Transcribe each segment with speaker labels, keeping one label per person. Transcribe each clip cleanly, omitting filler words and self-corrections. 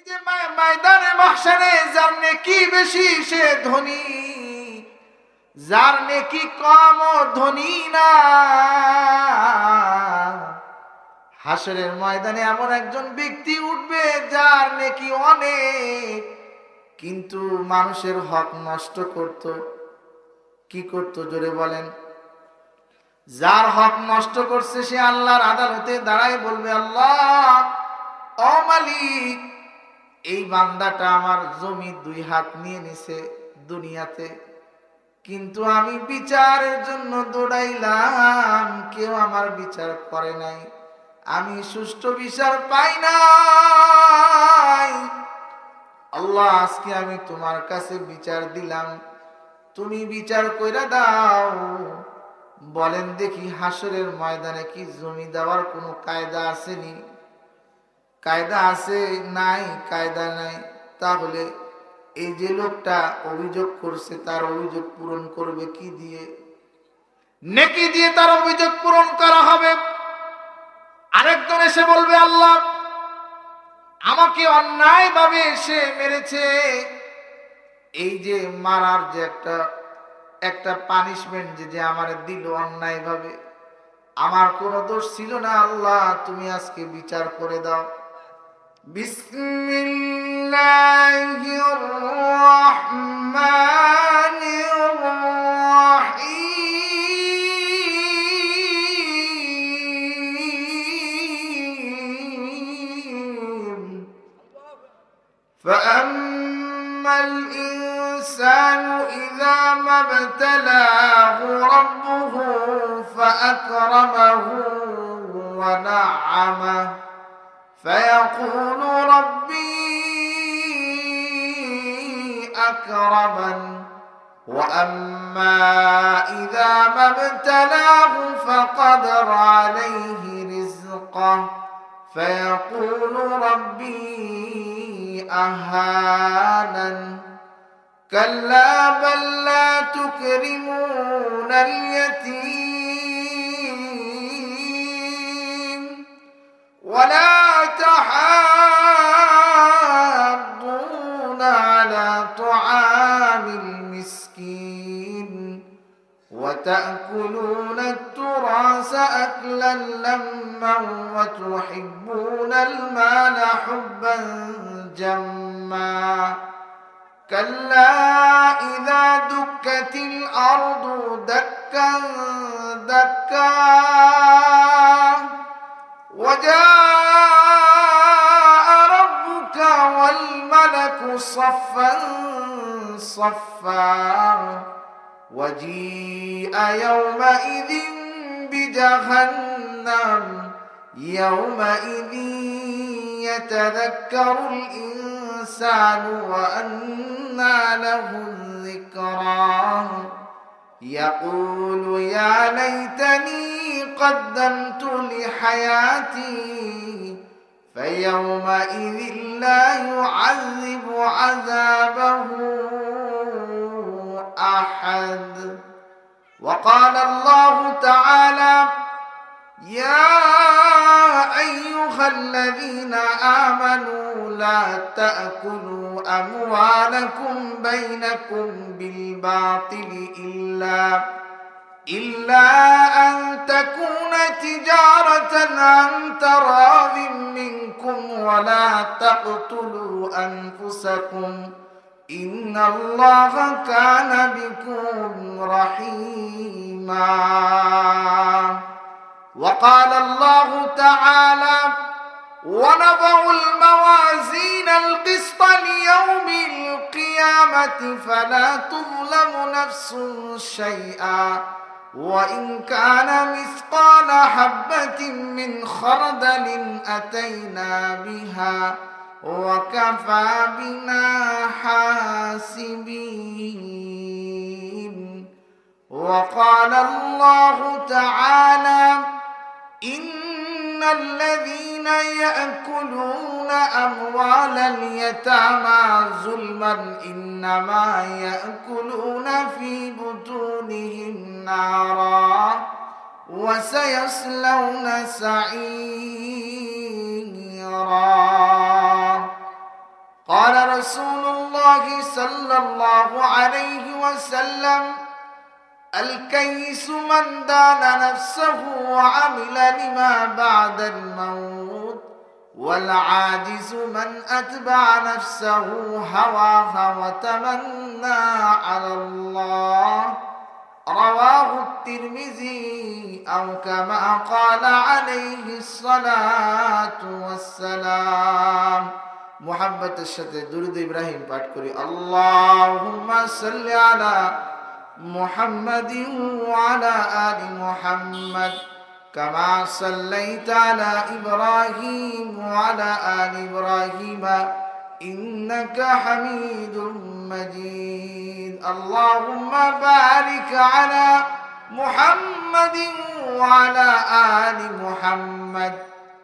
Speaker 1: যে ময়দানে মাহশারে যার নেকি বেশি সে ধনী, যার নেকি কম ও ধনী না। হাসরের ময়দানে এমন একজন ব্যক্তি উঠবে যার নেকি অনেক, কিন্তু মানুষের হক নষ্ট করত। কি করত জোরে বলেন? যার হক নষ্ট করছে সে আল্লাহর আদালতে দাঁড়ায় বলবে, আল্লাহ ও মালিক, এই বান্দাটা আমার জমি 2 হাত নিয়ে নিছে দুনিয়াতে, কিন্তু আমি বিচারের জন্য দৌড়াইলাম, কেউ আমার বিচার করে নাই, আমি সুষ্ঠু বিচার পাই নাই। আল্লাহ আজকে আমি তোমার কাছে বিচার দিলাম, তুমি বিচার কইরা দাও। বলেন দেখি হাসরের ময়দানে কি জমি দেওয়ার কোনো কায়দা আসেনি? কায়দা আছে? নাই, কায়দা নাই। তাহলে এই যে লোকটা অভিযোগ করছে তার অভিযোগ পূরণ করবে কি দিয়ে? নেকি দিয়ে তার অভিযোগ পূরণ করা হবে। আরেকজন এসে বলবে, আল্লাহ আমাকে অন্যায় ভাবে সে মেরেছে, এই যে মারার যে একটা পানিশমেন্ট যে আমার দিল অন্যায় ভাবে, আমার কোনো দোষ ছিল না, আল্লাহ তুমি আজকে বিচার করে দাও। বিসমিল্লাহির রহমানির রহিম। فأما الإنسان إذا ما ابتلاه ربه فأكرمه ونعمه فيقول ربي أكرمن وأما إذا ما ابتلاه فقدر عليه رزقه فيقول ربي أهانن كلا بل لا تكرمون اليتيم ولا تحاضون على طعام المسكين وتأكلون التراث أكلا لما وتحبون المال حبا جما كلا إذا دكت الأرض دكا دكا وجاء ربك والملك صفا صفا وجيء يومئذ بجهنم يومئذ يتذكر الإنسان وأنى له الذكرى يقول يا ليتني قدمت لحياتي فيومئذ لا يعذب عذابه أحد وقال الله تعالى يا أيها الذين آمنوا لا تأكلوا أموالكم بينكم بالباطل إلا أن تكون تجارة عن تراض منكم ولا تقتلوا أنفسكم إن الله كان بكم رحيما وقال الله تعالى ونضع الموازين القسط ليوم القيامة فلا تظلم نفس شيئا وإن كان مثقال حبة من خردل أتينا بها وكفى بنا حاسبين وقال الله تعالى إن الذين يأكلون أموال اليتامى ظلما إنما يأكلون في بطونهم نارا وسيصلون سعيرا رسول الله صلى الله عليه وسلم الكيس من دان نفسه وعمل لما بعد الموت والعاجز من أتبع نفسه هواها وتمنى على الله رواه الترمذي أو كما قال عليه الصلاة والسلام محبت الشتى درود إبراهيم পাঠ করি اللهم صل على محمد وعلى آل محمد كما صليت على إبراهيم وعلى آل إبراهيم إنك حميد مجيد اللهم بارك على محمد وعلى آل محمد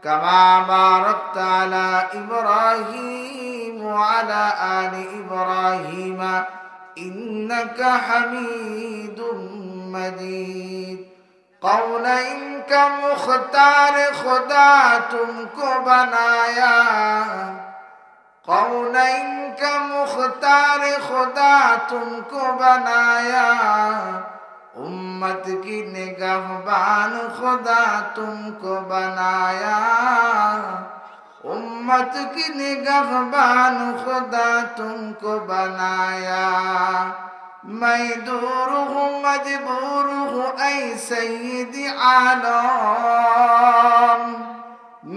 Speaker 1: كما باركت على إبراهيم وعلى آل إبراهيم إنك حميد مجيد قول इनका मुख्तार खुदा तुमको बनाया कौन इनका मुख्तार खुदा तुमको बनाया उम्मत की निगहबान खुदा तुमको बनाया उम्मत की निगहबान खुदा तुमको बनाया मैं दूर हूँ मजबूर हूँ ऐ सैयदी आलम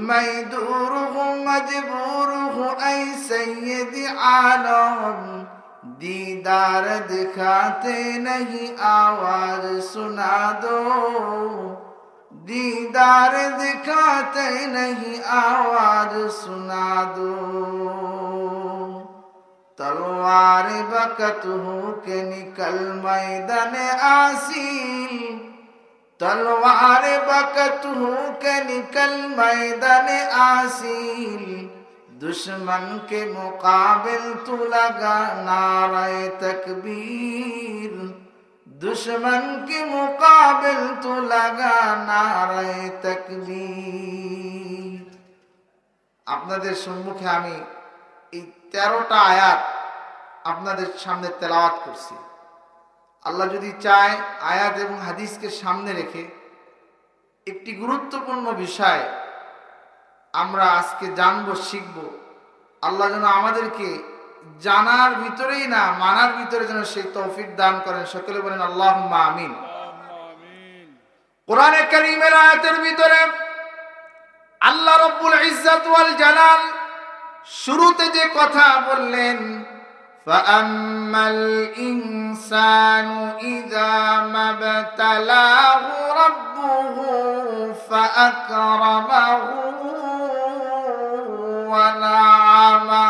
Speaker 1: मैं दूर हूँ मजबूर हूँ ऐ सैयदी आलम दीदार दिखाते नहीं आवाज सुना दो दीदार दिखाते नहीं आवाज सुना दो तलवार बकत हूँ के निकल मैदान आसील तलवार बकत हूँ के निकल मैदान आसील दुश्मन के मुकाबिल तू लगा नारे तकबीर दुश्मन के मुकाबिल तू लगा नारे तकबीर আপনাদের সম্মুখে আমি এই 13টা আয়াত আপনাদের সামনে তেলাওয়াত করছি আল্লাহ যদি চায় আয়াত এবং হাদিসকে সামনে রেখে একটি গুরুত্বপূর্ণ বিষয় আমরা আজকে জানবো শিখব আল্লাহ যেন আমাদেরকে জানার ভিতরেই না মানার ভিতরে যেন সেই তৌফিক দান করেন সকলে বলেন আল্লাহুম্মা আমিন কোরআনে কারীমের আয়াতের ভিতরে আল্লাহ রাব্বুল ইজ্জাত ওয়াল জালাল শুরুতে যে কথা বললেন ফাআম্মাল ইনসানু ইযা মাবতালাহু রাব্বুহু ফাআকরামাহু ওয়া না'আমা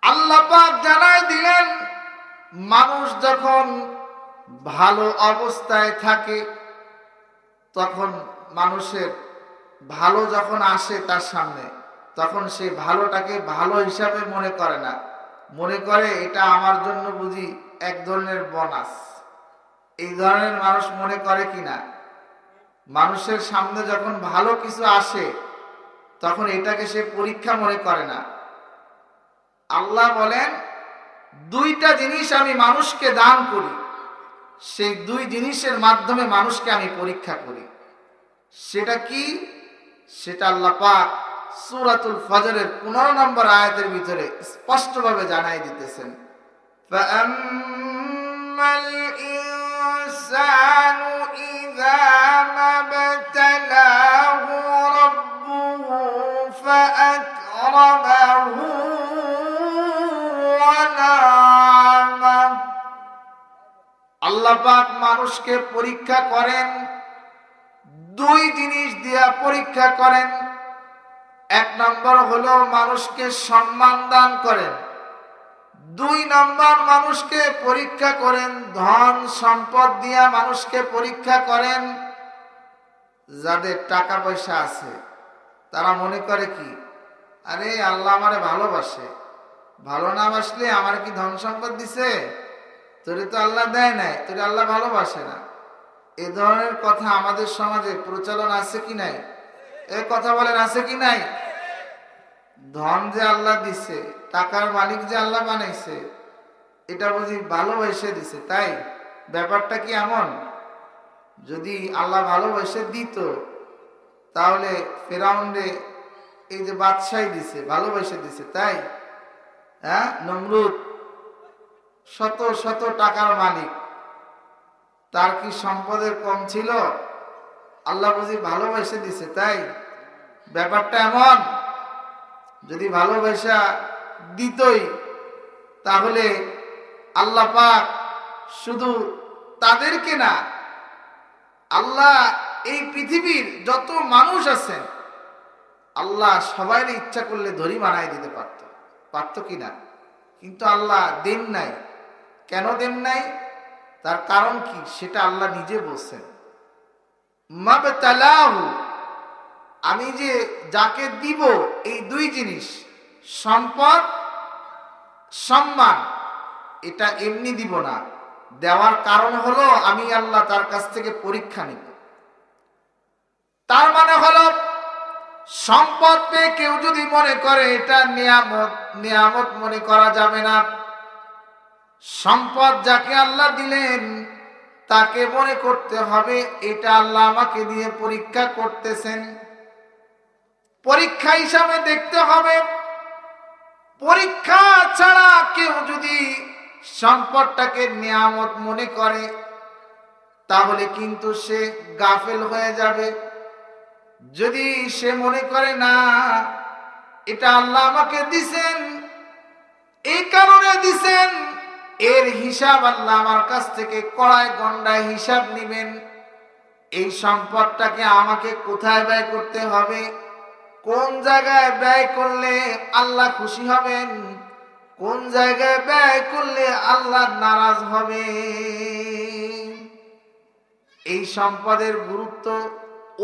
Speaker 1: আল্লাহ পাক জানায় দিলেন মানুষ যখন ভালো অবস্থায় থাকে তখন মানুষের ভালো যখন আসে তার সামনে তখন সে ভালোটাকে ভালো হিসাবে মনে করে না মনে করে এটা আমার জন্য বুঝি এক ধরনের বোনাস এই ধরনের মানুষ মনে করে কিনা মানুষের সামনে যখন ভালো কিছু আসে তখন এটাকে সে পরীক্ষা মনে করে না আল্লাহ বলেন দুইটা জিনিস আমি মানুষকে দান করি সেই দুই জিনিসের মাধ্যমে মানুষকে আমি পরীক্ষা করি সেটা কি সেটা আল্লাহ পাক সূরাতুল ফজরের 15 নম্বর আয়াতের ভিতরে স্পষ্টভাবে জানাই দিতেছেন ফাআম্মাল ইনসানু ইযা মাবতালাহু রাব্বুহু ফাআকরামাহু ওয়া না'আমা আল্লাহ পাক মানুষকে পরীক্ষা করেন দুই জিনিস দিয়া পরীক্ষা করেন এক নম্বর হলো মানুষকে সম্মান দান করেন দুই নম্বর মানুষকে পরীক্ষা করেন ধন সম্পদ দিয়া মানুষকে পরীক্ষা করেন যাদের টাকা পয়সা আছে তারা মনে করে কি আরে আল্লাহ আমারে ভালোবাসে ভালো না বাসলে আমার কি ধন সম্পদ দিছে তোরে তো আল্লাহ দেয় নাই তোরে আল্লাহ ভালোবাসে না এই ধরনের কথা আমাদের সমাজে প্রচলন আছে কি নাই এই কথা বলেন আছে কি নাই ধন যে আল্লাহ দিছে, টাকার মালিক যে আল্লাহ বানাইছে, এটা বুঝি ভালোবেসে দিছে, তাই? ব্যাপারটা কি এমন? যদি আল্লাহ ভালোবেসে দিত তাহলে ফেরাউনরে এই যে বাদশাহী দিছে, ভালোবেসে দিছে, তাই? হ্যাঁ, নমরুদ শত শত টাকার মালিক, তার কি সম্পদের কম ছিল? আল্লাহ বুঝি ভালোবেসে দিছে, তাই? ব্যাপারটা এমন, যদি ভালোবাসা দিতই তাহলে আল্লাহ পাক শুধু তাদেরকে না, আল্লাহ এই পৃথিবীর যত মানুষ আছেন আল্লাহ সবাই ইচ্ছা করলে ধরি বানাই দিতে পারত কিনা? কিন্তু আল্লাহ দেন নাই। কেন দেন নাই? তার কারণ কি সেটা আল্লাহ নিজে বলছেন। মাবতালাহু, আমি যে যাকে দিব এই দুই জিনিস, সম্পদ, সম্মান, এটা এমনি দিব না। দেওয়ার কারণ হলো আমি আল্লাহ তার কাছ থেকে পরীক্ষা নিব। তার মানে হলো সম্পদ পেয়ে কেউ যদি মনে করে এটা নিয়ামত, নিয়ামত মনে করা যাবে না। সম্পদ যাকে আল্লাহ দিলেন তাকে মনে করতে হবে এটা আল্লাহ আমাকে দিয়ে পরীক্ষা করতেছেন, পরীক্ষা হিসাবে দেখতে হবে। পরীক্ষা ছাড়া কেউ যদি সম্পদটাকে নিয়ামত মনে করে তাহলে কিন্তু সে গাফেল হয়ে যাবে। যদি সে মনে করে না এটা আল্লাহ আমাকে দিছেন, এই কারণে দিছেন, এর হিসাব আল্লাহ আমার কাছ থেকে কড়ায় গন্ডায় হিসাব নেবেন, এই সম্পদটাকে আমাকে কোথায় ব্যয় করতে হবে, কোন জায়গায় ব্যয় করলে আল্লাহ খুশি হবেন, কোন জায়গায় ব্যয় করলে আল্লাহ নারাজ হবে। এই সম্পদের গুরুত্ব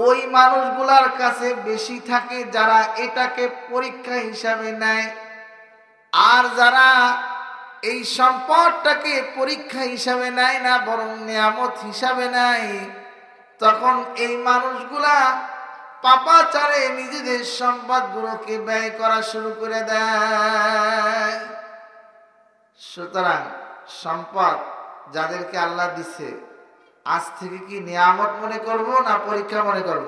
Speaker 1: ওই মানুষগুলার কাছে বেশি থাকে যারা এটাকে পরীক্ষা হিসাবে নেয়। আর যারা এই সম্পদটাকে পরীক্ষা হিসাবে নেয় না, বরং নিয়ামত হিসাবে নেয়, তখন এই মানুষগুলা পাপাচারে নিজেদের সম্পদগুলোকে ব্যয় করা শুরু করে দেয়। সুতরাং সম্পদ যাদেরকে আল্লাহ দিছে আজ থেকে কি নিয়ামত মনে করব না পরীক্ষা মনে করব?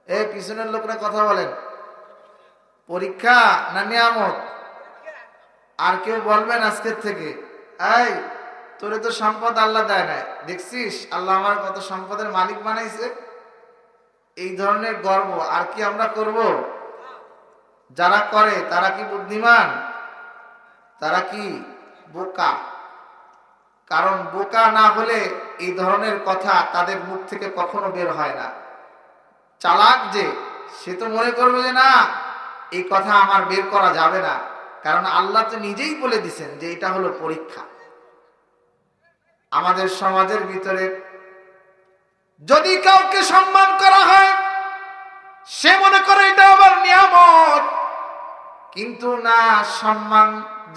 Speaker 1: এই পিছনের লোকরা কথা বলেন, পরীক্ষা না নিয়ামত? আর কেউ বলবেন আজকের থেকে, এই তোরে তো সম্পদ আল্লাহ দেয় নাই, দেখছিস আল্লাহ আমার কত সম্পদের মালিক বানাইছে। এই ধরনের গর্ব আর কি আমরা করব? যারা করে তারা কি বুদ্ধিমান? তারা কি বোকা? কারণ বোকা না হলে এই ধরনের কথা তাদের মুখ থেকে কখনো বের হয় না। চালাক যে, সে তো মনে করবে যে না, এই কথা আমার বের করা যাবে না, কারণ আল্লাহ তো নিজেই বলে দিছেন যে এটা হলো পরীক্ষা। আমাদের সমাজের ভিতরে যদি কাউকে সম্মান করা হয় সে মনে করে এটা আবার নিয়ামত, কিন্তু না, সম্মান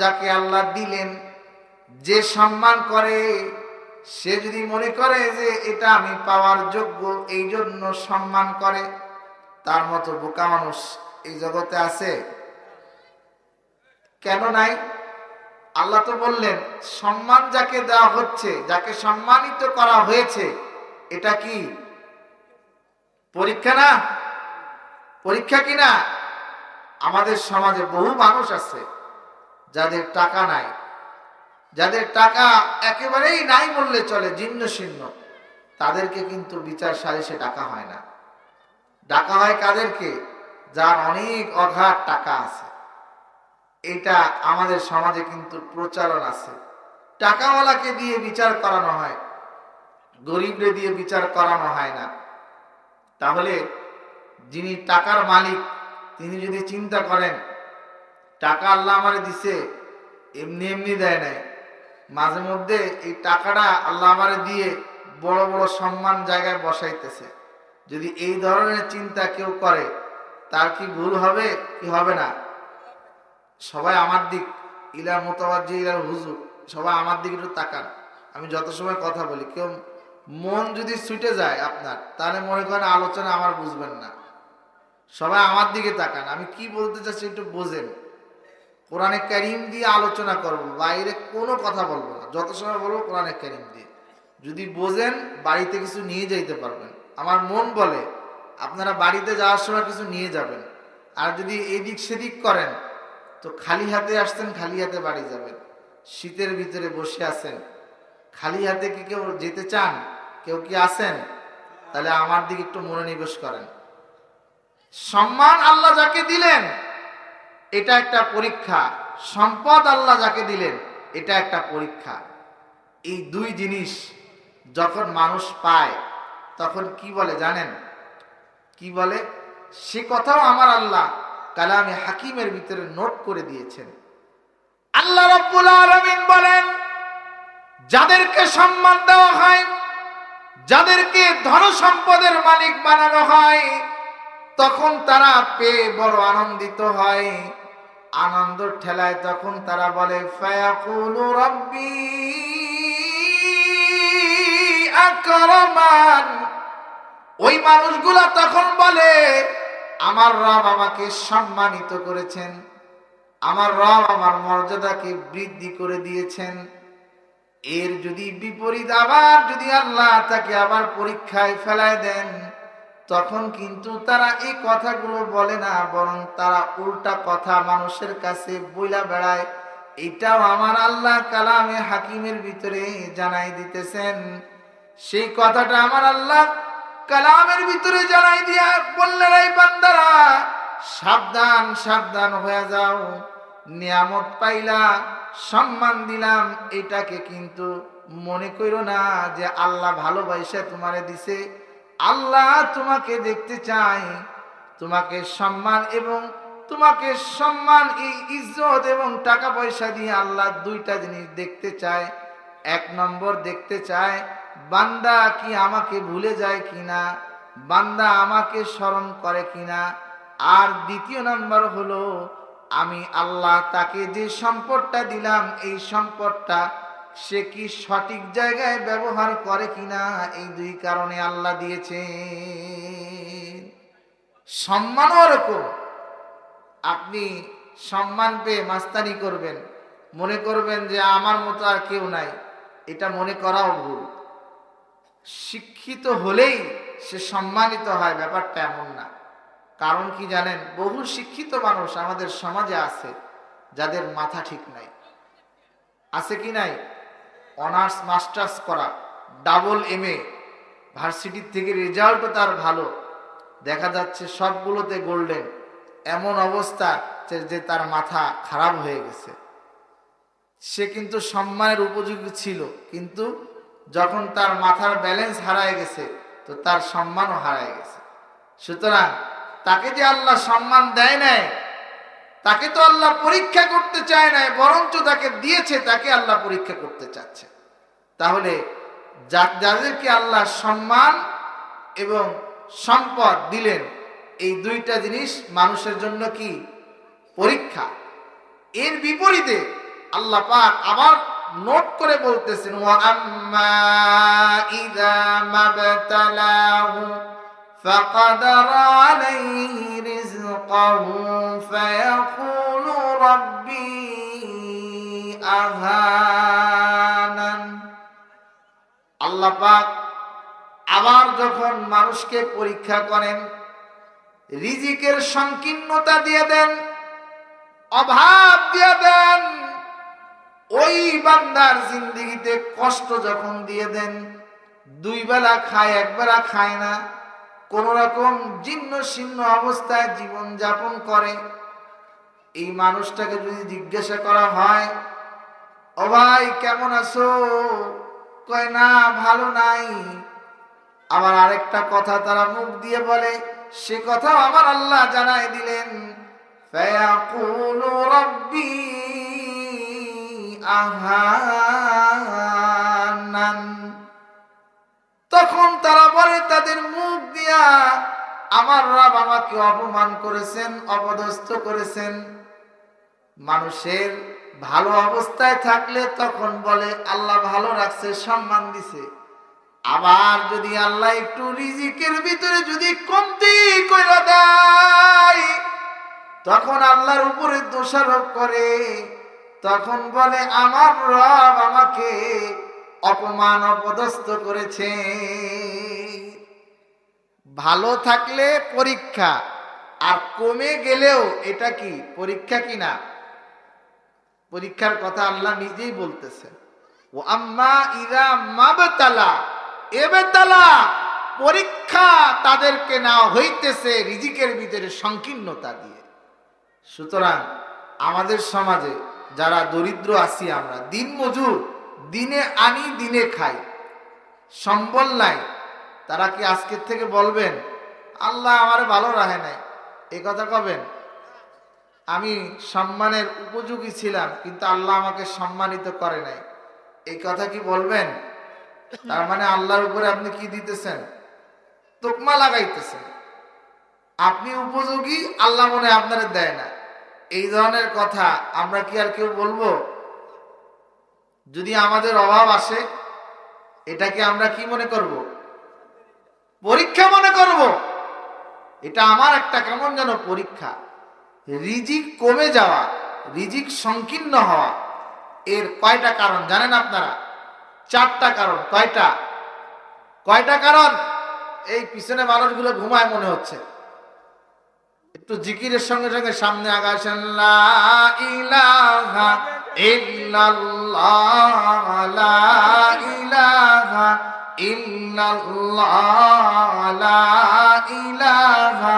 Speaker 1: যাকে আল্লাহ দিলেন, যে সম্মান করে সে যদি মনে করে যে এটা আমি পাওয়ার যোগ্য এই জন্য সম্মান করে, তার মতো বোকা মানুষ এই জগতে আছে? কেন নাই? আল্লাহ তো বললেন সম্মান যাকে দেওয়া হচ্ছে, যাকে সম্মানিত করা হয়েছে, এটা কি পরীক্ষা না? পরীক্ষা কি না? আমাদের সমাজে বহু মানুষ আছে যাদের টাকা নাই, যাদের টাকা একেবারেই নাই বললে চলে, জীর্ণ শীর্ণ, তাদেরকে কিন্তু বিচার সালিশে ডাকা হয় না। ডাকা হয় কাদেরকে? যার অনেক অগাধ টাকা আছে। এটা আমাদের সমাজে কিন্তু প্রচলন আছে। টাকাওয়ালাকে দিয়ে বিচার করানো হয়, গরিবরে দিয়ে বিচার করানো হয় না। তাহলে যিনি টাকার মালিক তিনি যদি চিন্তা করেন টাকা আল্লাহ আমারে দিছে, এমনি এমনি দেয় নাই, মাঝে মধ্যে এই টাকাটা আল্লাহ আমারে দিয়ে বড় বড় সম্মান জায়গায় বসাইতেছে, যদি এই ধরনের চিন্তা কেউ করে তার কি ভুল হবে কি হবে না? সবাই আমার দিক, ইলার মোতাবাজ্জি ইলার হুজুর, সবাই আমার দিকে একটু তাকান। আমি যত সময় কথা বলি, কেউ মন যদি ছুটে যায় আপনার, তাহলে মনে করেন আলোচনা আমার বুঝবেন না। সবাই আমার দিকে তাকান, আমি কি বলতে চাচ্ছি একটু বোঝেন। কোরআনে কারীম দিয়ে আলোচনা করব, বাইরে কোনো কথা বলবো না, যত সময় বলবো কোরআনে কারীম দিয়ে। যদি বোঝেন বাড়িতে কিছু নিয়ে যাইতে পারবেন। আমার মন বলে আপনারা বাড়িতে যাওয়ার সময় কিছু নিয়ে যাবেন, আর যদি এদিক সেদিক করেন তো খালি হাতে আসছেন, খালি হাতে বাড়ি যাবেন। শীতের ভিতরে বসে আছেন, খালি হাতে কি কেউ যেতে চান? কেউ কি আছেন? তাহলে আমার দিকে একটু মনোনিবেশ করেন। সম্মান আল্লাহ যাকে দিলেন এটা একটা পরীক্ষা, সম্পদ আল্লাহ যাকে দিলেন এটা একটা পরীক্ষা। এই দুই জিনিস যখন মানুষ পায় তখন কি বলে জানেন? কি বলে? সে কথাও আমার আল্লাহ কালামে হাকিমের ভিতরে নোট করে দিয়েছেন। আল্লাহ রাব্বুল আলামিন বলেন, যাদেরকে সম্মান দেওয়া হয়, যাদেরকে ধন সম্পদের মালিক বানানো হয়, তখন তারা পেয়ে বড় আনন্দিত হয়। আনন্দের ঠেলায় তখন তারা বলে ফায়াকুলু রাব্বি আকরামান। ওই মানুষগুলা তখন বলে আমার রব আমাকে সম্মানিত করেছেন, আমার রব আমার মর্যাদাকে বৃদ্ধি করে দিয়েছেন। এর যদি বিপরীত আবার যদি আল্লাহ তাকে আবার পরীক্ষায় ফেলায় দেন, তখন কিন্তু তারা এই কথাগুলো বলে না, বরং তারা উল্টা কথা মানুষের কাছে বইলা বেড়ায়। এটাও আমার আল্লাহ কালামে হাকিমের ভিতরে জানাই দিতেছেন। সেই কথাটা আমার আল্লাহ কালামের ভিতরে জানাই দিয়া বললেন, এই বান্দারা সাবধান সাবধান হয়ে যাও, নিয়ামত পাইলা, সম্মান দিলাম, এটাকে কিন্তু মনে করো না যে আল্লাহ ভালোবাসা তোমারে দিছে। আল্লাহ তোমাকে দেখতে চায়, তোমাকে সম্মান এবং তোমাকে সম্মান, এই ইজ্জত এবং টাকা পয়সা দিয়ে আল্লাহ দুইটা জিনিস দেখতে চায়। এক নম্বর দেখতে চায় বান্দা কি আমাকে ভুলে যায় কিনা, বান্দা আমাকে স্মরণ করে কিনা। আর দ্বিতীয় নম্বর হলো আমি আল্লাহ তাকে যে সম্পদটা দিলাম, এই সম্পদটা সে কি সঠিক জায়গায় ব্যবহার করে কিনা। এই দুই কারণে আল্লাহ দিয়েছে। সম্মানও এরকম, আপনি সম্মান পেয়ে মাস্তানি করবেন, মনে করবেন যে আমার মতো আর কেউ নাই, এটা মনে করাও ভুল। শিক্ষিত হলেই সে সম্মানিত হয়, ব্যাপারটা এমন না। কারণ কি জানেন? বহু শিক্ষিত মানুষ আমাদের সমাজে আছে যাদের মাথা ঠিক নাই। আছে কি নাই? অনার্স মাস্টার্স করা, ডাবল MA, ভার্সিটির থেকে রেজাল্টও তার ভালো, দেখা যাচ্ছে সবগুলোতে গোল্ডেন। এমন অবস্থা যে তার মাথা খারাপ হয়ে গেছে। সে কিন্তু সম্মানের উপযোগী ছিল, কিন্তু যখন তার মাথার ব্যালেন্স হারায় গেছে তো তার সম্মানও হারায় গেছে। সুতরাং তাকে যে আল্লাহ সম্মান দেয় নাই, তাকে তো আল্লাহ পরীক্ষা করতে চায় নাই, বরঞ্চ তাকে দিয়েছে, তাকে আল্লাহ পরীক্ষা করতে চাচ্ছে। তাহলে যাদেরকে আল্লাহ সম্মান এবং সম্পদ দিলেন, এই দুইটা জিনিস মানুষের জন্য কি? পরীক্ষা। এর বিপরীতে আল্লাহ পাক আবার নোট করে বলতেছেন, ওয়া আম্মা ইযা মাবতালাহু ফাকাদারা আলাইহি রিজকাহু ফায়াকুলু রাব্বি আহানান। আল্লাহ পাক আবার যখন মানুষকে পরীক্ষা করেন, রিজিকের সংকীর্ণতা দিয়ে দেন, অভাব দিয়ে দেন, ওই বান্দার জিন্দেগিতে কষ্ট যখন দিয়ে দেন, দুই বেলা খায়, এক বেলা খায় না, কোন রকম জীর্ণ শীর্ণ অবস্থায় জীবন যাপন করে, এই মানুষটাকে যদি জিজ্ঞাসা করা হয়, ও ভাই কেমন আছো? কয় না ভালো নাই। আবার আরেকটা কথা তারা মুখ দিয়ে বলে, সে কথাও আমার আল্লাহ জানাই দিলেন, ফায়াকুলু রাব্বি আহানান। তখন তারা বলে তাদের মুখ দিয়া, আমার রব আমাকে অপমান করেছেন, অপদস্থ করেছেন। মানুষের ভালো অবস্থায় থাকলে তখন বলে আল্লাহ ভালো রাখছে, সম্মান দিছে। আবার যদি আল্লাহ একটু রিজিকের ভিতরে যদি কমতি কইরা দেয়, তখন আল্লাহর উপরে দোষারোপ করে, তখন বলে আমার রব আমাকে অপমান অপদস্থ করেছে। ভালো থাকলে পরীক্ষা, আর কমে গেলেও এটা কি পরীক্ষা কিনা? পরীক্ষার কথা আল্লাহ নিজেই বলতেছে, ও আম্মা ইযা মাবতালা ইবতালা, পরীক্ষা তাদেরকে নেওয়া হইতেছে রিজিকের ভিতরে সংকীর্ণতা দিয়ে। সুতরাং আমাদের সমাজে যারা দরিদ্র আছি, আমরা দিন মজুর, দিনে আনি দিনে খাই, সম্বল নাই, তারা কি আজকের থেকে বলবেন আল্লাহ আমার ভালো রাখে নাই? এই কথা কবেন? আমি সম্মানের উপযোগী ছিলাম কিন্তু আল্লাহ আমাকে সম্মানিত করে নাই, এই কথা কি বলবেন? তার মানে আল্লাহর উপরে আপনি কি দিতেছেন? তোকমা লাগাইতেছেন। আপনি উপযোগী, আল্লাহ মনে আপনার দেয় না। এই ধরনের কথা আমরা কি আর কেউ বলবো? যদি আমাদের অভাব আসে, এটাকে আমরা কি মনে করব? পরীক্ষা মনে করব। এটা আমার একটা কেমন যেন পরীক্ষা। রিজিক কমে যাওয়া, রিজিক সংকীর্ণ হওয়া, এর কয়টা কারণ জানেন আপনারা? 4টা কারণ। কয়টা কারণ? এই পিছনে মানুষগুলো ঘুমায় মনে হচ্ছে। একটু জিকিরের সঙ্গে সঙ্গে সামনে আগাছেন, লা ইলাহা ইল্লাল্লাহ, লা ইলাহা ইল্লাল্লাহ, লা ইলাহা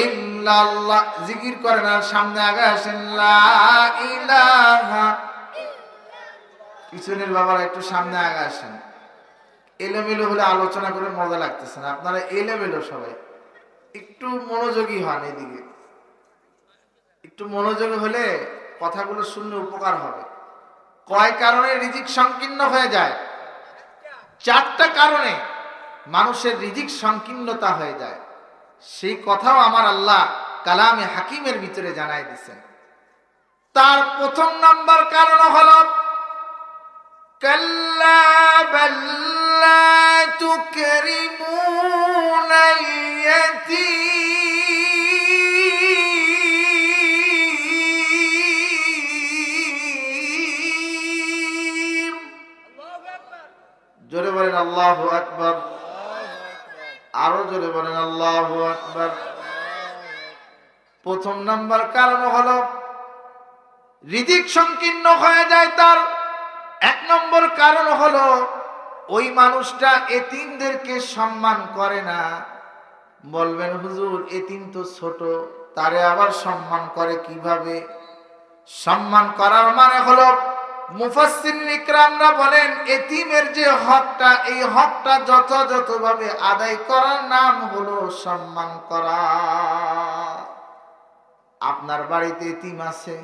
Speaker 1: ইল্লাল্লাহ। জিকির করেন আর সামনে আগাছেন, লা ইলাহা। পিছনের বাবারা একটু সামনে আগে আসেন। এলোমেলো হলে আলোচনা করে মজা লাগতেছে না, আপনারা এলোমেলো সবাই, একটু মনোযোগী হন। এদিকে একটু মনোযোগী হলে কথাগুলো শুনলে উপকার হবে। কয় কারণে রিজিক সংকীর্ণ হয়ে যায়? 4টা কারণে মানুষের রিজিক সংকীর্ণতা হয়ে যায়। সেই কথাও আমার আল্লাহ কালামে হাকিমের ভিতরে জানাই দিচ্ছেন। তার প্রথম নাম্বার কারণ হলো, কাল্লা বাল লা তুকরিমুনাল ইয়াতীম। জোরে বলেন আল্লাহু আকবার। আরো জোরে বলেন আল্লাহু আকবার। প্রথম নাম্বার কারণ হলো রিজিক সংকীর্ণ হয়ে যায় তার। 1 নম্বর কারণ হলো ওই মানুষটা এতিমদেরকে সম্মান করে না। বলবেন হুজুর এতিম তো ছোট, তারে আবার সম্মান করে কিভাবে? সম্মান করার মানে হলো, মুফাসসিরিন ইকরামরা বলেন এতিমের যে হকটা, এই হকটা যথাযথভাবে আদায় করার নাম হলো সম্মান করা। আপনার বাড়িতে এতিম আছে,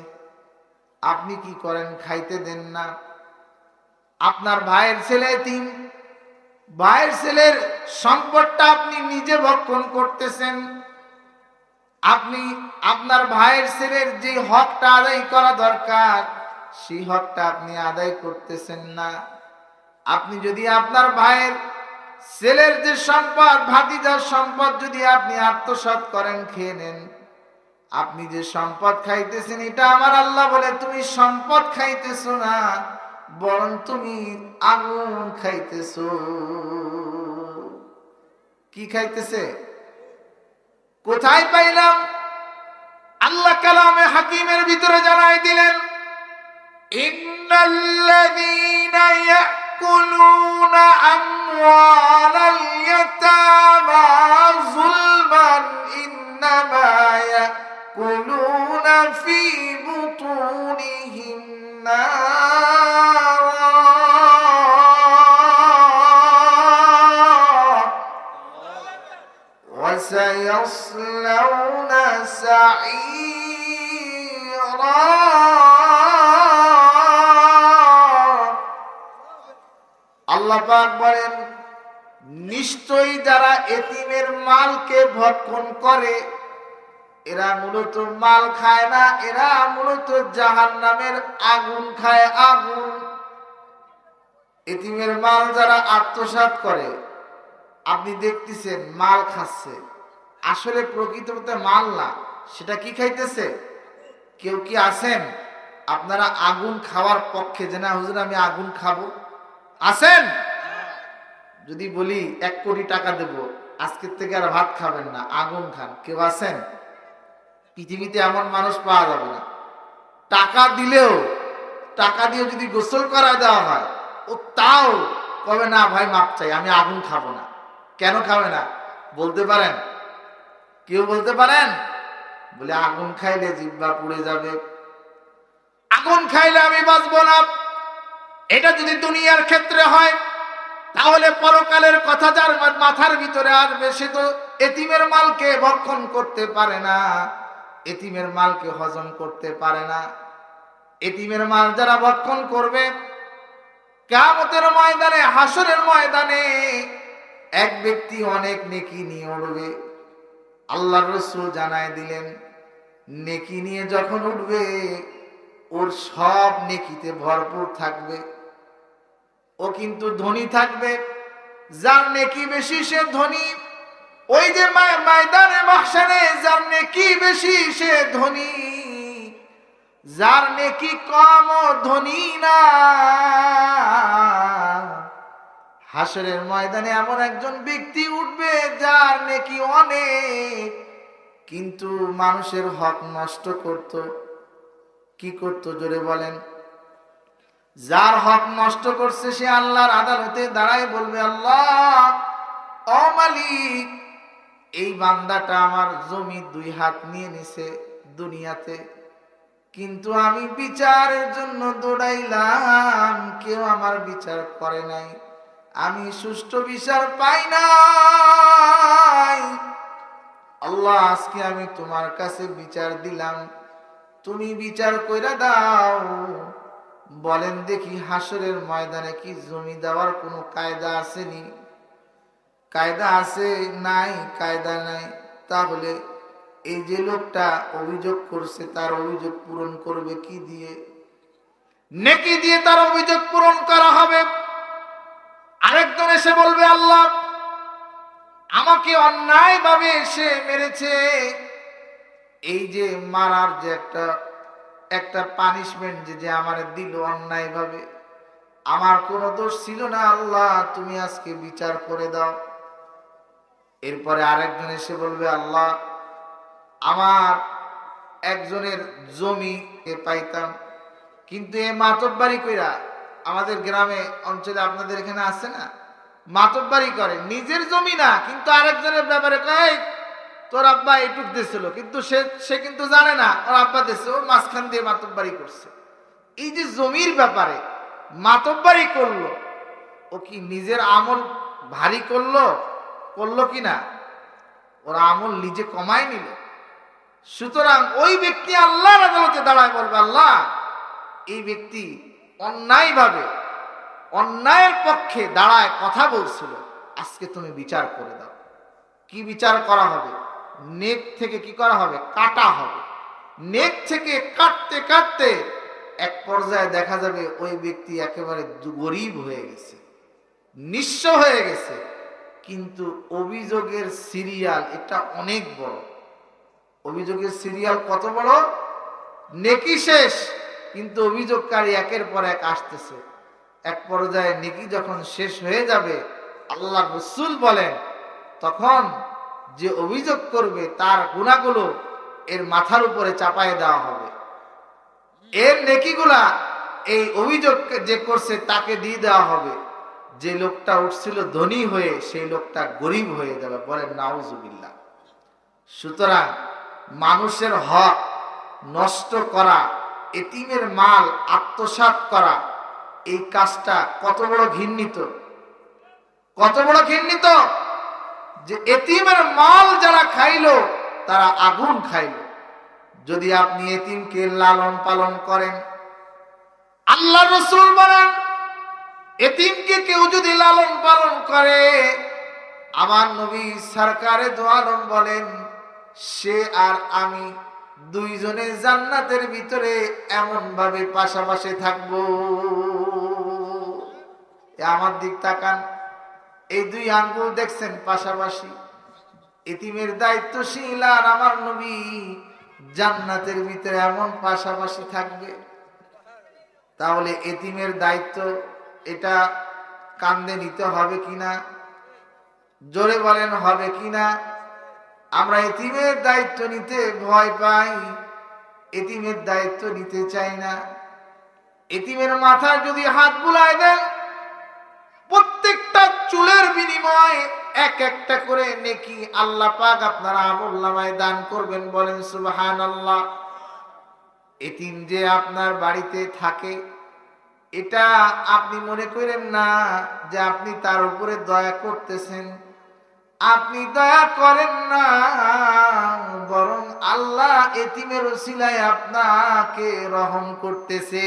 Speaker 1: আপনি কি করেন? খাইতে দেন না। আপনার ভাইয়ের ছেলে এতিম, ভাইয়ের ছেলের সম্পদটা আপনি নিজে ভক্ষণ করতেছেন। আপনি আপনার ভাইয়ের ছেলের যে হকটা আদায় করা দরকার, সেই হকটা আপনি আদায় করতেছেন না। আপনি যদি আপনার ভাইয়ের ছেলের যে সম্পদ, ভাতিজার সম্পদ যদি আপনি আত্মসাৎ করেন, খেয়ে নেন, আপনি যে সম্পদ খাইতেছেন, এটা আমার আল্লাহ বলে তুমি সম্পদ খাইতেছো না, বরং তুমি আগুন খাইতেছো। কি খাইতেছে? কোথায় পাইলাম? আল্লাহ কালামে হাকিমের ভিতরে জানাই দিলেন, ইন্নাল্লাযীনা ইয়াকুলুনা আমওয়ালাল ইয়াতামা যুলমান ইন্নামা ইয়াকুলুনা ফী বুতুনিহিম নারা ওয়া সায়াসলাউনা সাঈরা। আল্লাহ পাক বলেন, নিশ্চয়ই যারা এতিমের মালকে ভক্ষণ করে, এরা মূলত মাল খায় না, এরা মূলত জাহান্নামের আগুন খায়। আগুন এতিমের মাল যারা আত্মসাৎ করে, আপনি দেখতেছেন মাল খাচ্ছে, আসলে প্রকৃতপক্ষে মাল না, সেটা কি খাইতেছে? কেউ কি আছেন আপনারা আগুন খাওয়ার পক্ষে যে না হুজুর আমি আগুন খাবো? আছেন? যদি বলি 1 কোটি টাকা দেব, আজকের থেকে আর ভাত খাবেন না, আগুন খান, কেউ আছেন? পৃথিবীতে এমন মানুষ পাওয়া যাবে না। টাকা দিলেও, টাকা দিয়ে যদি গোসল করা দেওয়া হয়, ও তাও কবে না ভাই মাপ চাই, আমি আগুন খাবো না। কেন খাবে না বলতে পারেন? কেউ বলতে পারেন? বলে আগুন খাইলে জিহ্বা পুড়ে যাবে, আগুন খাইলে আমি বাঁচবো না। এটা যদি দুনিয়ার ক্ষেত্রে হয়, তাহলে পরকালের কথা যার মাথার ভিতরে আসবে সে তো এতিমের মালকে ভক্ষণ করতে পারে না, এতিমের মালকে হজম করতে পারে না। এতিমের মাল যারা ভক্ষণ করবে, কিয়ামতের ময়দানে, হাসরের ময়দানে এক ব্যক্তি অনেক নেকি নিয়ে উঠবে। আল্লাহর রাসূল জানায় দিলেন, নেকি নিয়ে যখন উঠবে ওর সব নেকিতে ভরপুর থাকবে। ও কিন্তু ধনী থাকবে, যার নেকি বেশি সে ধনী। ওই যে ময়দানে মাহশারে যার নেকি বেশি সে ধনী, যার নেকি কম ও ধনী না। হাসরের ময়দানে এমন একজন ব্যক্তি উঠবে যার নেকি অনেক, কিন্তু মানুষের হক নষ্ট করত। কি করত জোরে বলেন? যার হক নষ্ট করছে সে আল্লাহর আদালতে দাঁড়ায় বলবে, আল্লাহ ও মালিক, এই বান্দাটা আমার জমি 2 হাত নিয়ে নিছে দুনিয়াতে, কিন্তু আমি বিচারের জন্য দৌড়াইলাম, কেউ আমার বিচার করে নাই, আমি সুষ্ঠু বিচার পাই নাই। আল্লাহ আজকে আমি তোমার কাছে বিচার দিলাম, তুমি বিচার কইরা দাও। বলেন দেখি হাসরের ময়দানে কি জমি দেওয়ার কোনো কায়দা আসেনি? কায়দা আছে? নাই, কায়দা নাই। তাহলে এই যে লোকটা অভিযোগ করছে তার অভিযোগ পূরণ করবে কি দিয়ে? নেকি দিয়ে তার অভিযোগ পূরণ করা হবে। আরেকজন এসে বলবে, আল্লাহ আমাকে অন্যায় ভাবে সে মেরেছে, এই যে মারার যে একটা পানিশমেন্ট যে আমার দিল অন্যায় ভাবে, আমার কোনো দোষ ছিল না, আল্লাহ তুমি আজকে বিচার করে দাও। এরপরে আরেকজন এসে বলবে, আল্লাহ আমার একজনের জমি পাইতাম, কিন্তু এ মাতব্বারি কইরা, আমাদের গ্রামে অঞ্চলে আপনাদের এখানে আছে না, মাতব্বারি করে, নিজের জমি না কিন্তু আরেকজনের ব্যাপারে কয় তোর আব্বা এইটুক দিয়েছিল, কিন্তু সে কিন্তু জানে না ওর আব্বা দিয়েছে, ও মাঝখান দিয়ে মাতব্বারি করছে। এই যে জমির ব্যাপারে মাতব্বারি করলো, ও কি নিজের আমল ভারী করলো কি না? ওর আমল নিজে কমায় নিল। সুতরাং ওই ব্যক্তি আল্লাহর আদালতে দাঁড়ায় বলবে, আল্লাহ এই ব্যক্তি অন্যায়ভাবে অন্যায়ের পক্ষে দাঁড়ায় কথা বলছিল, আজকে তুমি বিচার করে দাও। কি বিচার করা হবে? নেক থেকে কি করা হবে? কাটা হবে। নেক থেকে কাটতে কাটতে এক পর্যায়ে দেখা যাবে ওই ব্যক্তি একেবারে গরীব হয়ে গেছে, নিঃস্ব হয়ে গেছে, কিন্তু অভিযোগের সিরিয়াল এটা অনেক বড়। অভিযোগের সিরিয়াল কত বড়? নেকি শেষ, কিন্তু অভিযোগকারী একের পর এক আসতেছে। এক পর্যায়ে নেকি যখন শেষ হয়ে যাবে, আল্লাহ রাসূল বলেন তখন যে অভিযোগ করবে তার গুনাহগুলো এর মাথার উপরে চাপায় দেওয়া হবে, এর নেকিগুলা এই অভিযোগ যে করছে তাকে দিয়ে দেওয়া হবে। যে লোকটা উঠছিল ধনী হয়ে, সেই লোকটা গরিব হয়ে যাবে। বলেন নাউজুবিল্লাহ। সুতরাং মানুষের হক নষ্ট করা, এতিমের মাল আত্মসাৎ করা, এই কাজটা কত বড় ঘৃণিত, কত বড় ঘৃণিত! যে এতিমের মাল যারা খাইলো তারা আগুন খাইলো। যদি আপনি এতিমকে লালন পালন করেন, আল্লাহ রাসূল বলেন এতিমকে কেউ যদি লালন পালন করে, আমার নবী সরকারে দো আলম বলেন সে আর আমি দুইজনে জান্নাতের ভিতরে এমন ভাবে পাশাপাশি থাকবো। আমার দিক তাকান, এই দুই আঙ্গুল দেখছেন পাশাপাশি। এতিমের দায়িত্বশীল আর আমার নবী জান্নাতের ভিতরে এমন পাশাপাশি থাকবে। তাহলে এতিমের দায়িত্ব এটা কান্দে নিতে হবে কিনা? জোরে বলেন, হবে কিনা? আমরা এতিমের দায়িত্ব নিতে ভয় পাই, এতিমের দায়িত্ব নিতে চাই না। এতিমের মাথায় যদি হাত বুলায় দেন, প্রত্যেকটা চুলের বিনিময়ে এক একটা করে নেকি আল্লাহ পাক আপনার আমলনামায় দান করবেন। বলেন সুবহানাল্লাহ। এতিম যে আপনার বাড়িতে থাকে, এটা আপনি মনে করেন না যে আপনি তার উপরে দয়া করতেছেন। আপনি দয়া করেন না, বরং আল্লাহ এতিমের উসিলায় আপনাকে রহম করতেছে।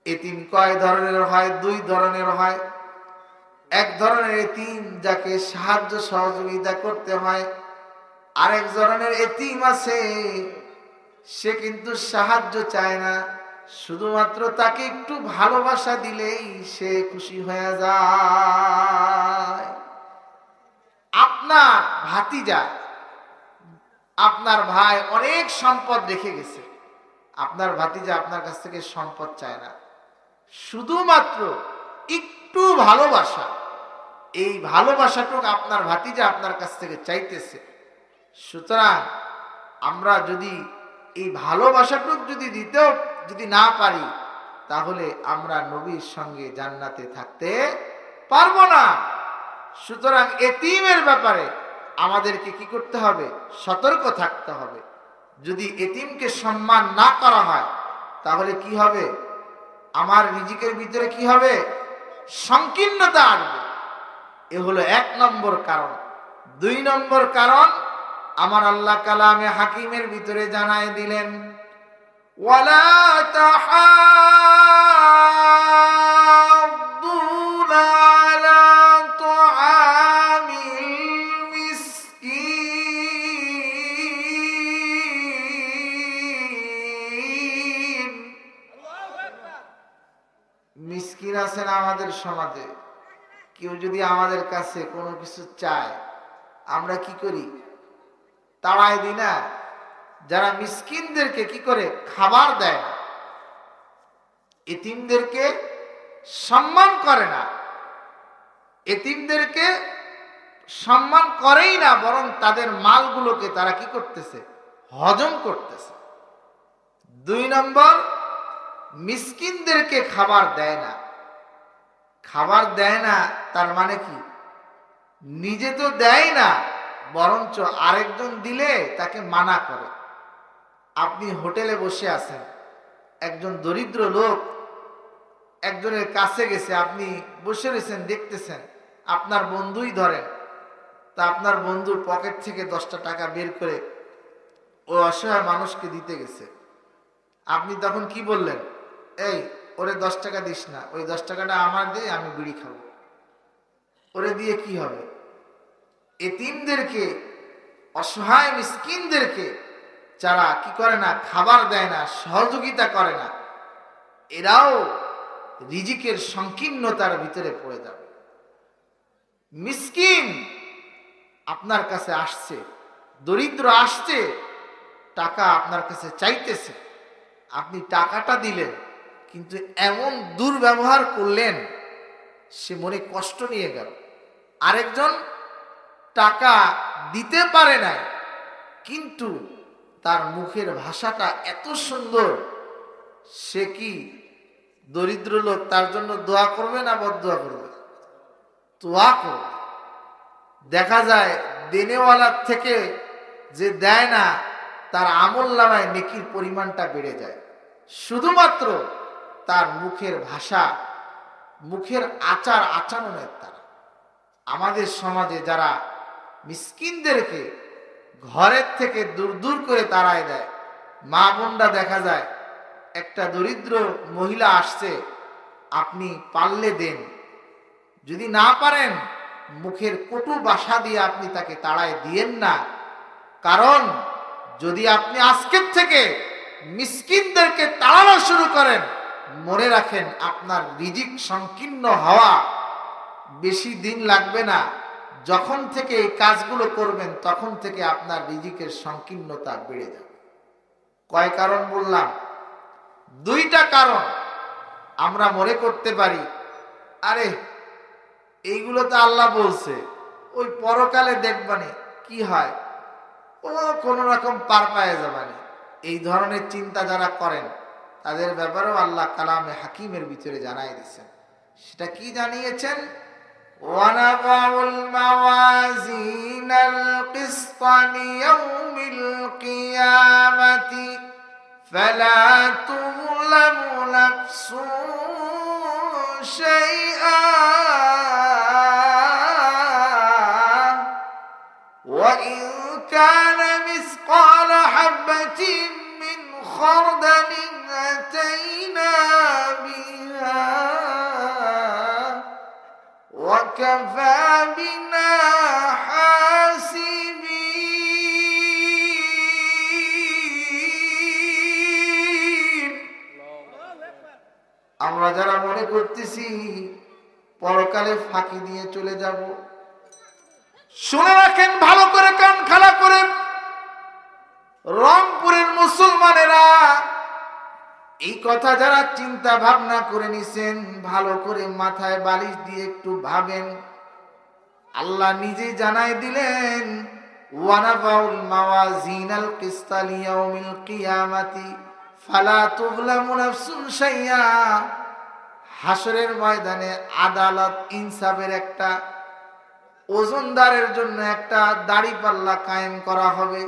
Speaker 1: এতিম কয় ধরনের হয়? দুই ধরনের হয়। এক ধরনের এতিম যাকে সাহায্য সহযোগিতা করতে হয়, আরেক ধরনের এতিম আছে সে কিন্তু সাহায্য চায় না, শুধুমাত্র তাকে একটু ভালোবাসা দিলেই সে খুশি হয়ে যায়। আপনার ভাতিজা, আপনার ভাই অনেক সম্পদ রেখে গেছে, আপনার ভাতিজা আপনার কাছ থেকে সম্পদ চায় না, শুধুমাত্র একটু ভালোবাসা। এই ভালোবাসাটুকু আপনার ভাতিজা আপনার কাছ থেকে চাইতেছে। সুতরাং আমরা যদি এই ভালোবাসাটুকু যদি না পারি, তাহলে আমরা নবীর সঙ্গে জান্নাতে থাকতে পারবো না। সুতরাং এতিমের ব্যাপারে আমাদেরকে কি করতে হবে? সতর্ক থাকতে হবে। যদি এতিমকে সম্মান না করা হয়, তাহলে কি হবে? আমার রিজিকের ভিতরে কি হবে? সংকীর্ণতা আসবে। এ হলো এক নম্বর কারণ। দুই নম্বর কারণ, আমার আল্লাহ কালামে হাকিমের ভিতরে জানায় দিলেন, ওয়ালা তাহাদ্দুনা আলা তুআমিল মিসকিন। মিসকিন আছেন আমাদের সমাজে। কেউ যদি আমাদের কাছে কোনো কিছু চায়, আমরা কি করি? তাড়াই দিই না। যারা মিসকিনদেরকে কি করে? খাবার দেয় না, এতিমদেরকে সম্মান করে না, এতিমদেরকে সম্মান করেই না, বরং তাদের মালগুলোকে তারা কি করতেছে? হজম করতেছে। দুই নম্বর, মিসকিনদেরকে খাবার দেয় না। খাবার দেয় না তার মানে কি? নিজে তো দেয় না, বরঞ্চ আরেকজন দিলে তাকে মানা করে। আপনি হোটেলে বসে আছেন, একজন দরিদ্র লোক একজনের কাছে গেছে, আপনি বসে রয়েছেন, দেখতেছেন, আপনার বন্ধুই ধরেন, তা আপনার বন্ধুর পকেট থেকে 10টা টাকা বের করে ও অসহায় মানুষকে দিতে গেছে। আপনি তখন কি বললেন? এই, ওরে 10 টাকা দিস না, ওই 10 টাকাটা আমার দে, আমি বিড়ি খাবো। ওরে দিয়ে কি হবে? এতিমদেরকে, অসহায় মিসকিনদেরকে যারা কি করে না, খাবার দেয় না, সহযোগিতা করে না, এরাও রিজিকের সংকীর্ণতার ভিতরে পড়ে যাবে। মিসকিন আপনার কাছে আসছে, দরিদ্র আসছে, টাকা আপনার কাছে চাইতেছে, আপনি টাকাটা দিলেন, কিন্তু এমন দুর্ব্যবহার করলেন, সে মনে কষ্ট নিয়ে গেল। আরেকজন টাকা দিতে পারে না, কিন্তু তার মুখের ভাষাটা এত সুন্দর, সে কি দরিদ্র লোক তার জন্য দোয়া করবে না বদদোয়া করবে? দোয়া করবে। দেখা যায় দেনেওয়ালার থেকে যে দেয় না, তার আমলনামায় নেকির পরিমাণটা বেড়ে যায়, শুধুমাত্র তার মুখের ভাষা, মুখের আচার আচরণের দ্বারা। আমাদের সমাজে যারা মিসকিনদেরকে ঘরের থেকে দূর দূর করে তাড়ায় দেয়, মা বোনরা দেখা যায়, একটা দরিদ্র মহিলা আসছে, আপনি পারলে দেন, যদি না পারেন মুখের কটু ভাষা দিয়ে আপনি তাকে তাড়ায় দিয়েন না। কারণ যদি আপনি আজকের থেকে মিসকিনদেরকে তাড়ানো শুরু করেন, মনে রাখেন আপনার রিজিক সংকীর্ণ হওয়া বেশি দিন লাগবে না। যখন থেকে এই কাজগুলো করবেন তখন থেকে আপনার রিজিকের সংকীর্ণতা বেড়ে যাবে। কয় কারণ বললাম? দুইটা কারণ। আমরা মনে করতে পারি আরে এইগুলো তো আল্লাহ বলছে, ওই পরকালে দেখবানি কি হয়, ও কোন রকম পার পায়ে যাবানি। এই ধরনের চিন্তা যারা করেন তাদের ব্যাপারেও আল্লাহ কালামে হাকিমের ভিতরে জানাই দিচ্ছেন। সেটা কি জানিয়েছেন? وَنَضَعُ الْمَوَازِينَ الْقِسْطَ لِيَوْمِ الْقِيَامَةِ فَلَا تُظْلَمُ نَفْسٌ شَيْئًا وَإِنْ كَانَ مِثْقَالَ حَبَّةٍ مِّنْ خَرْدَلٍ أَتَيْنَا بِهَا وَكَفَى بِنَا حَاسِبِينَ। আমরা যারা মনে করতেছি পরকালে ফাঁকি দিয়ে চলে যাব, শুনে রাখেন ভালো করে, কান খাড়া করে, রংপুরের মুসলমানেরা এই কথা যারা চিন্তা ভাবনা করে নিছেন, ভালো করে মাথায় বালিশ দিয়ে একটু ভাবেন। আল্লাহ নিজে জানাই দিলেন ওয়ানাফাউল মাওয়াজিনাল কিসতা লিয়াউমিল কিয়ামাতি ফালা তুযলামু নাফসুন শাইয়া। হাসরের ময়দানে আদালত ইনসাফের একটা ওজনদারের জন্য একটা দাড়িপাল্লা কায়েম করা হবে।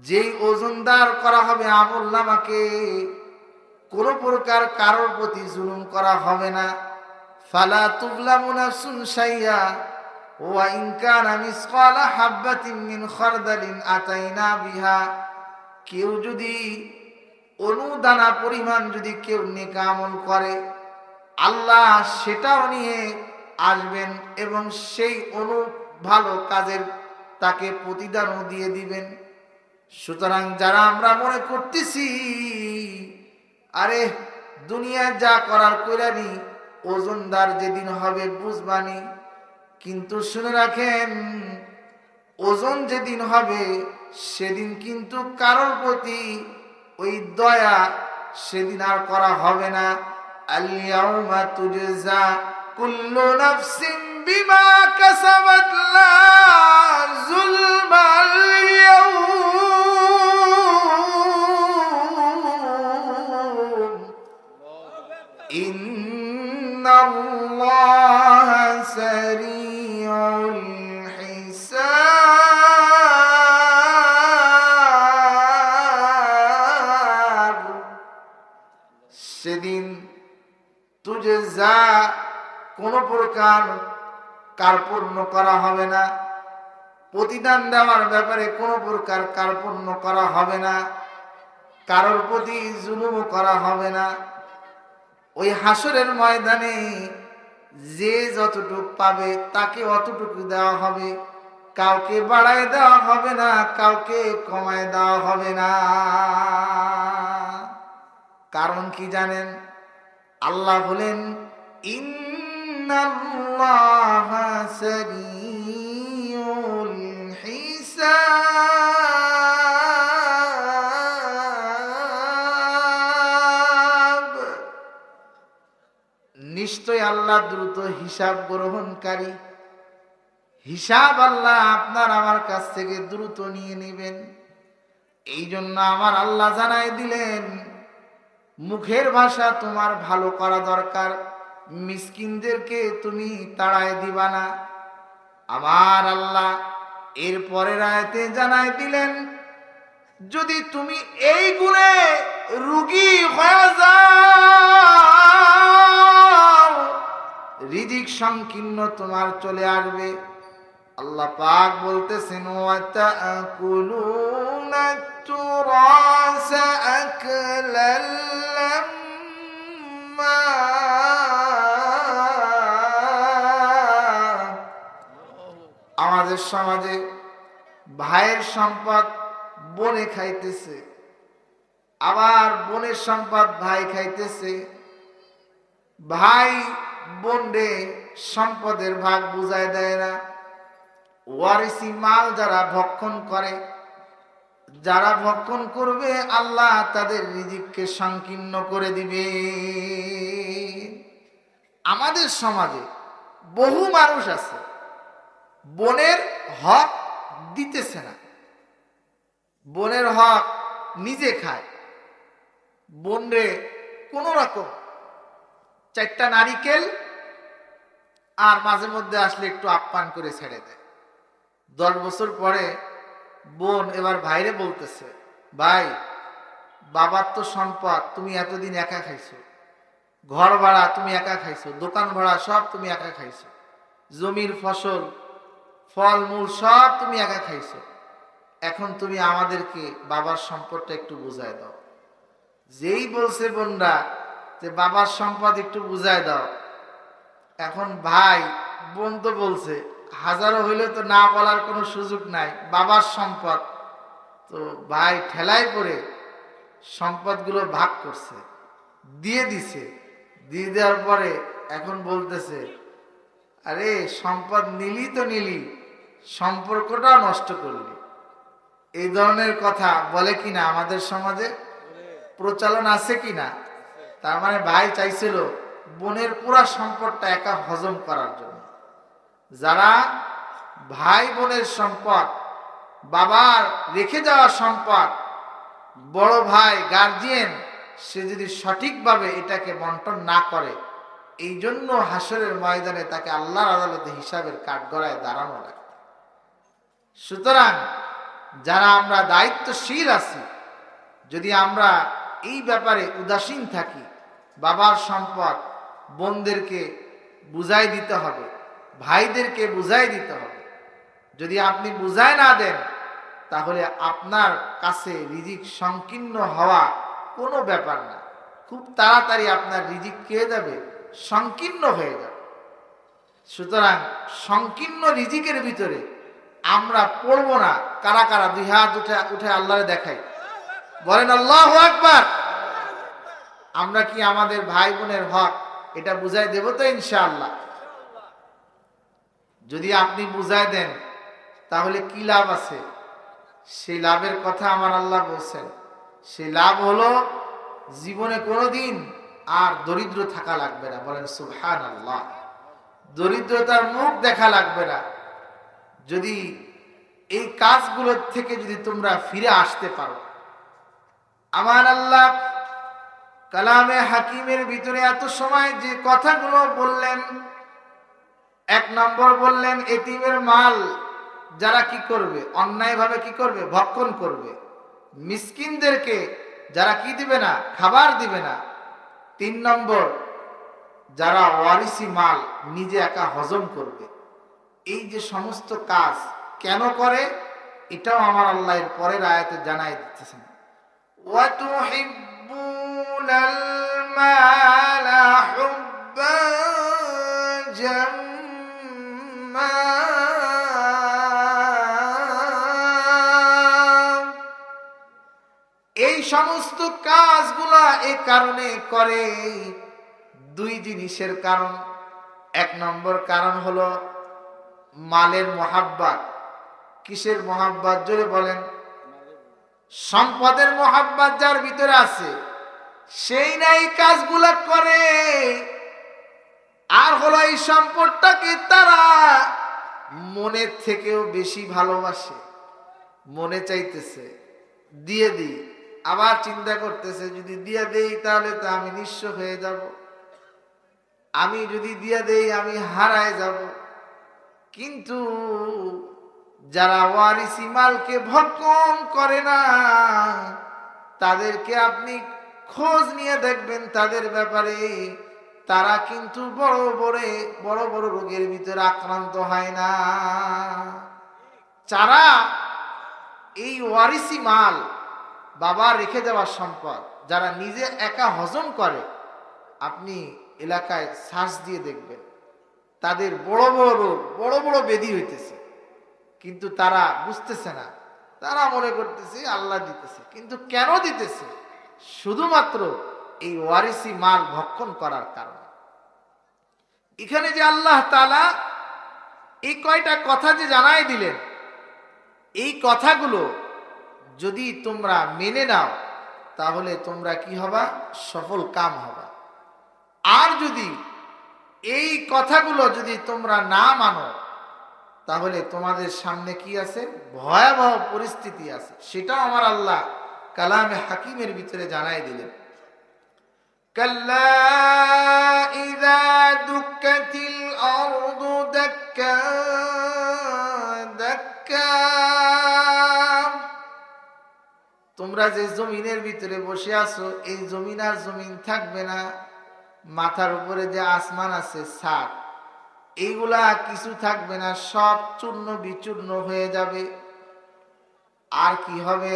Speaker 1: যেই ওজনদার করা হবে আমলনামাকে, কোন প্রকার কারোর প্রতি জুলুম করা হবে না। ফালা তুযলামু নাফসুন শাইয়া ওয়া ইন কানা মিসকালা হাববাতিন মিন খারদালিন আতাইনা বিহা। কেউ যদি অনুদানা পরিমাণ যদি কেউ নেক আমল করে, আল্লাহ সেটাও নিয়ে আসবেন এবং সেই ভালো কাজের তাকে প্রতিদানও দিয়ে দিবেন। সুতরাং যারা আমরা মনে করতেছি আরে দুনিয়ায় যা করার কইরানি, ওজনদার যেদিন হবে বুঝবানি, কিন্তু শুনে রাখেন ওজন যেদিন হবে সেদিন কিন্তু কারোর প্রতি ওই দয়া সেদিন আর করা হবে না। আল ইয়াউমা তুজজা কুল্লু নাফসিন বিমা কাসাবাত লা যুলমা আল ইয়াউম ইন্নাল্লাহা সারিউল হিসাব। সেদিন তুজজা কোন প্রকার কার্পণ্য করা হবে না, প্রতিদান দেওয়ার ব্যাপারে কোন প্রকার কার্পণ্য করা হবে না, কারোর প্রতি জুলুম করা হবে না। ওই হাসরের ময়দানে যে যতটুকু পাবে তাকে অতটুকু দেওয়া হবে, কাউকে বাড়ায় দেওয়া হবে না, কাউকে কমায় দেওয়া হবে না। কারণ কি জানেন? আল্লাহ বলেন ইন্নাল্লাহা সারিউল হিসাব। নিশ্চয় আল্লাহ দ্রুত হিসাব গ্রহণকারী। হিসাব আল্লাহ আপনার আমার কাছ থেকে দ্রুত নিয়ে নেবেন। এই জন্য আমার আল্লাহ জানাই দিলেন মুখের ভাষা তোমার ভালো করা দরকার, মিসকিনদেরকে তুমি তাড়ায় দিবা না। আমার আল্লাহ এর পরের আয়াতে জানাই দিলেন যদি তুমি এই গুণে রোগী হয়ে যাও, রিজিক সংকীর্ণ তোমার চলে আসবে। আল্লাহ পাক বলতেছেন ওয়াতাকুলুনা তুরাসা আকলাল লাম্মা। আমাদের সমাজে ভাইয়ের সম্পদ বনে খাইতেছে, আবার বোনের সম্পদ ভাই খাইতেছে, ভাই বোনরে সম্পদের ভাগ বুঝায় দেয় না। ওয়ারিসি মাল যারা ভক্ষণ করে, যারা ভক্ষণ করবে আল্লাহ তাদের রিজিককে সংকীর্ণ করে দিবে। আমাদের সমাজে বহু মানুষ আছে বোনের হক দিতেছে না, বোনের হক নিজে খায়। বোনরে কোন রকম 4টা নারিকেল আর মাঝে মধ্যে আসলে একটু আপ্যায়ন করে ছেড়ে দেয়। 10 বছর পরে বোন এবার ভাইরে বলতেছে, ভাই বাবার তো সম্পদ তুমি এতদিন একা খাইছো, ঘর ভাড়া তুমি একা খাইছো, দোকান ভাড়া সব তুমি একা খাইছো, জমির ফসল ফল মূল সব তুমি একা খাইছো, এখন তুমি আমাদেরকে বাবার সম্পদটা একটু বুঝায় দাও। যেই বলছে বোনরা যে বাবার সম্পদ একটু বুঝায় দাও, এখন ভাই বোন তো বলছে, হাজারো হইলে তো না বলার কোনো সুযোগ নাই, বাবার সম্পদ। তো ভাই ঠেলায় পড়ে সম্পদগুলো ভাগ করছে, দিয়ে দিছে। দিয়ে দেওয়ার পরে এখন বলতেছে, আরে সম্পদ নিলি তো নিলি, সম্পর্কটা নষ্ট করলি। এই ধরনের কথা বলে কিনা আমাদের সমাজে প্রচলন আছে কিনা? তার মানে ভাই চাইছিল বোনের পুরা সম্পদটা একা হজম করার জন্য। যারা ভাই বোনের সম্পদ, বাবার রেখে যাওয়া সম্পদ, বড় ভাই গার্জিয়ান সে যদি সঠিকভাবে এটাকে বন্টন না করে, এই জন্য হাসরের ময়দানে তাকে আল্লাহর আদালতে হিসাবের কাঠগড়ায় দাঁড়ানো লাগে। সুতরাং যারা আমরা দায়িত্বশীল আছি, যদি আমরা এই ব্যাপারে উদাসীন থাকি, বাবার সম্পদ বোনদেরকে বুঝাই দিতে হবে, ভাইদেরকে বুঝাই দিতে হবে। যদি আপনি বুঝাই না দেন, তাহলে আপনার কাছে রিজিক সংকীর্ণ হওয়া কোনো ব্যাপার না, খুব তাড়াতাড়ি আপনার রিজিক কে যাবে, সংকীর্ণ হয়ে যাবে। সুতরাং সংকীর্ণ রিজিকের ভিতরে আমরা পড়বো না। কারা কারা 2 হাত উঠে আল্লাহরে দেখাই, বলেন আল্লাহু আকবার। আমরা কি আমাদের ভাই বোনের হক এটা বুঝাই দেব তো ইনশাআল্লাহ? যদি আপনি বুঝাই দেন তাহলে কি লাভ আছে? সেই লাভের কথা আমার আল্লাহ বলছেন। সেই লাভ হলো জীবনে কোনোদিন আর দরিদ্র থাকা লাগবে না। বলেন সুবহানাল্লাহ। দরিদ্রতার মুখ দেখা লাগবে না। যদি এই কাজগুলোর থেকে যদি তোমরা ফিরে আসতে পারো। আমার আল্লাহ কালামে হাকিমের ভিতরে এত সময় যে কথাগুলো বললেন, 1 নম্বর বললেন এতিমের মাল যারা কি করবে, অন্যায়ভাবে কি করবে, ভক্ষণ করবে। মিসকিনদেরকে যারা কি দিবে না, খাবার দিবে না। 3 নম্বর যারা ওয়ারিসি মাল নিজে একা হজম করবে। এই যে সমস্ত কাজ কেন করে, এটাও আমার আল্লাহ এর পরের আয়াতে জানাই দিতেছেন। ওয়াতুহিব্বুনাল মালা হুব্বান জাম্মা, এই সমস্ত কাজগুলা এ কারণে করে 2 জিনিসের কারণ। 1 নম্বর কারণ হলো মালের মোহাব্বত। কিসের মোহাব্বত জোরে বলেন? সম্পদের মোহাব্বত যার ভিতরে আছে সেই না এই কাজগুলা করে। আর হলো এই সম্পদটাকে তারা মনের থেকেও বেশি ভালোবাসে। মনে চাইতেছে দিয়ে দিই, আবার চিন্তা করতেছে যদি দিয়ে দেই তাহলে তো আমি নিঃস্ব হয়ে যাব, আমি যদি দিয়ে দেই আমি হারায় যাব। কিন্তু যারা ওয়ারিসি মালকে ভক্ষণ করে না, তাদেরকে আপনি খোঁজ নিয়ে দেখবেন তাদের ব্যাপারে, তারা কিন্তু বড় বড় রোগের ভিতরে আক্রান্ত হয় না। যারা এই ওয়ারিসি মাল, বাবা রেখে যাওয়া সম্পদ, যারা নিজে একা হজম করে, আপনি এলাকায় শ্বাস দিয়ে দেখবেন তাদের বড় বড় ব্যাধি হইতেছে, কিন্তু তারা বুঝতেছে না। তারা মনে করতেছে আল্লাহ দিতেছে, কিন্তু কেন দিতেছে শুধুমাত্র এই ওয়ারিসি মাল ভক্ষণ করার কারণে। এখানে যে আল্লাহ তাআলা এই কয়টা কথা যে জানাই দিলেন, এই কথাগুলো যদি তোমরা মেনে নাও তাহলে তোমরা কি হবা? সফল কাম হবা। আর যদি এই কথাগুলো যদি তোমরা না মানো তাহলে তোমাদের সামনে কি আছে? ভয়াবহ পরিস্থিতি আছে। সেটাও আমার আল্লাহ কালামে হাকিমের ভিতরে জানাই দিলেন। কাল্লা ইযা দুক্কাতিল আরদু দাক্কা দাক্কা, তোমরা যে জমিনের ভিতরে বসে আছো এই জমিন আর জমিন থাকবে না। মাথার উপরে যে আসমান আছে, ছাদ, এইগুলা কিছু থাকবে না, সব চূর্ণ বিচূর্ণ হয়ে যাবে। আর কি হবে?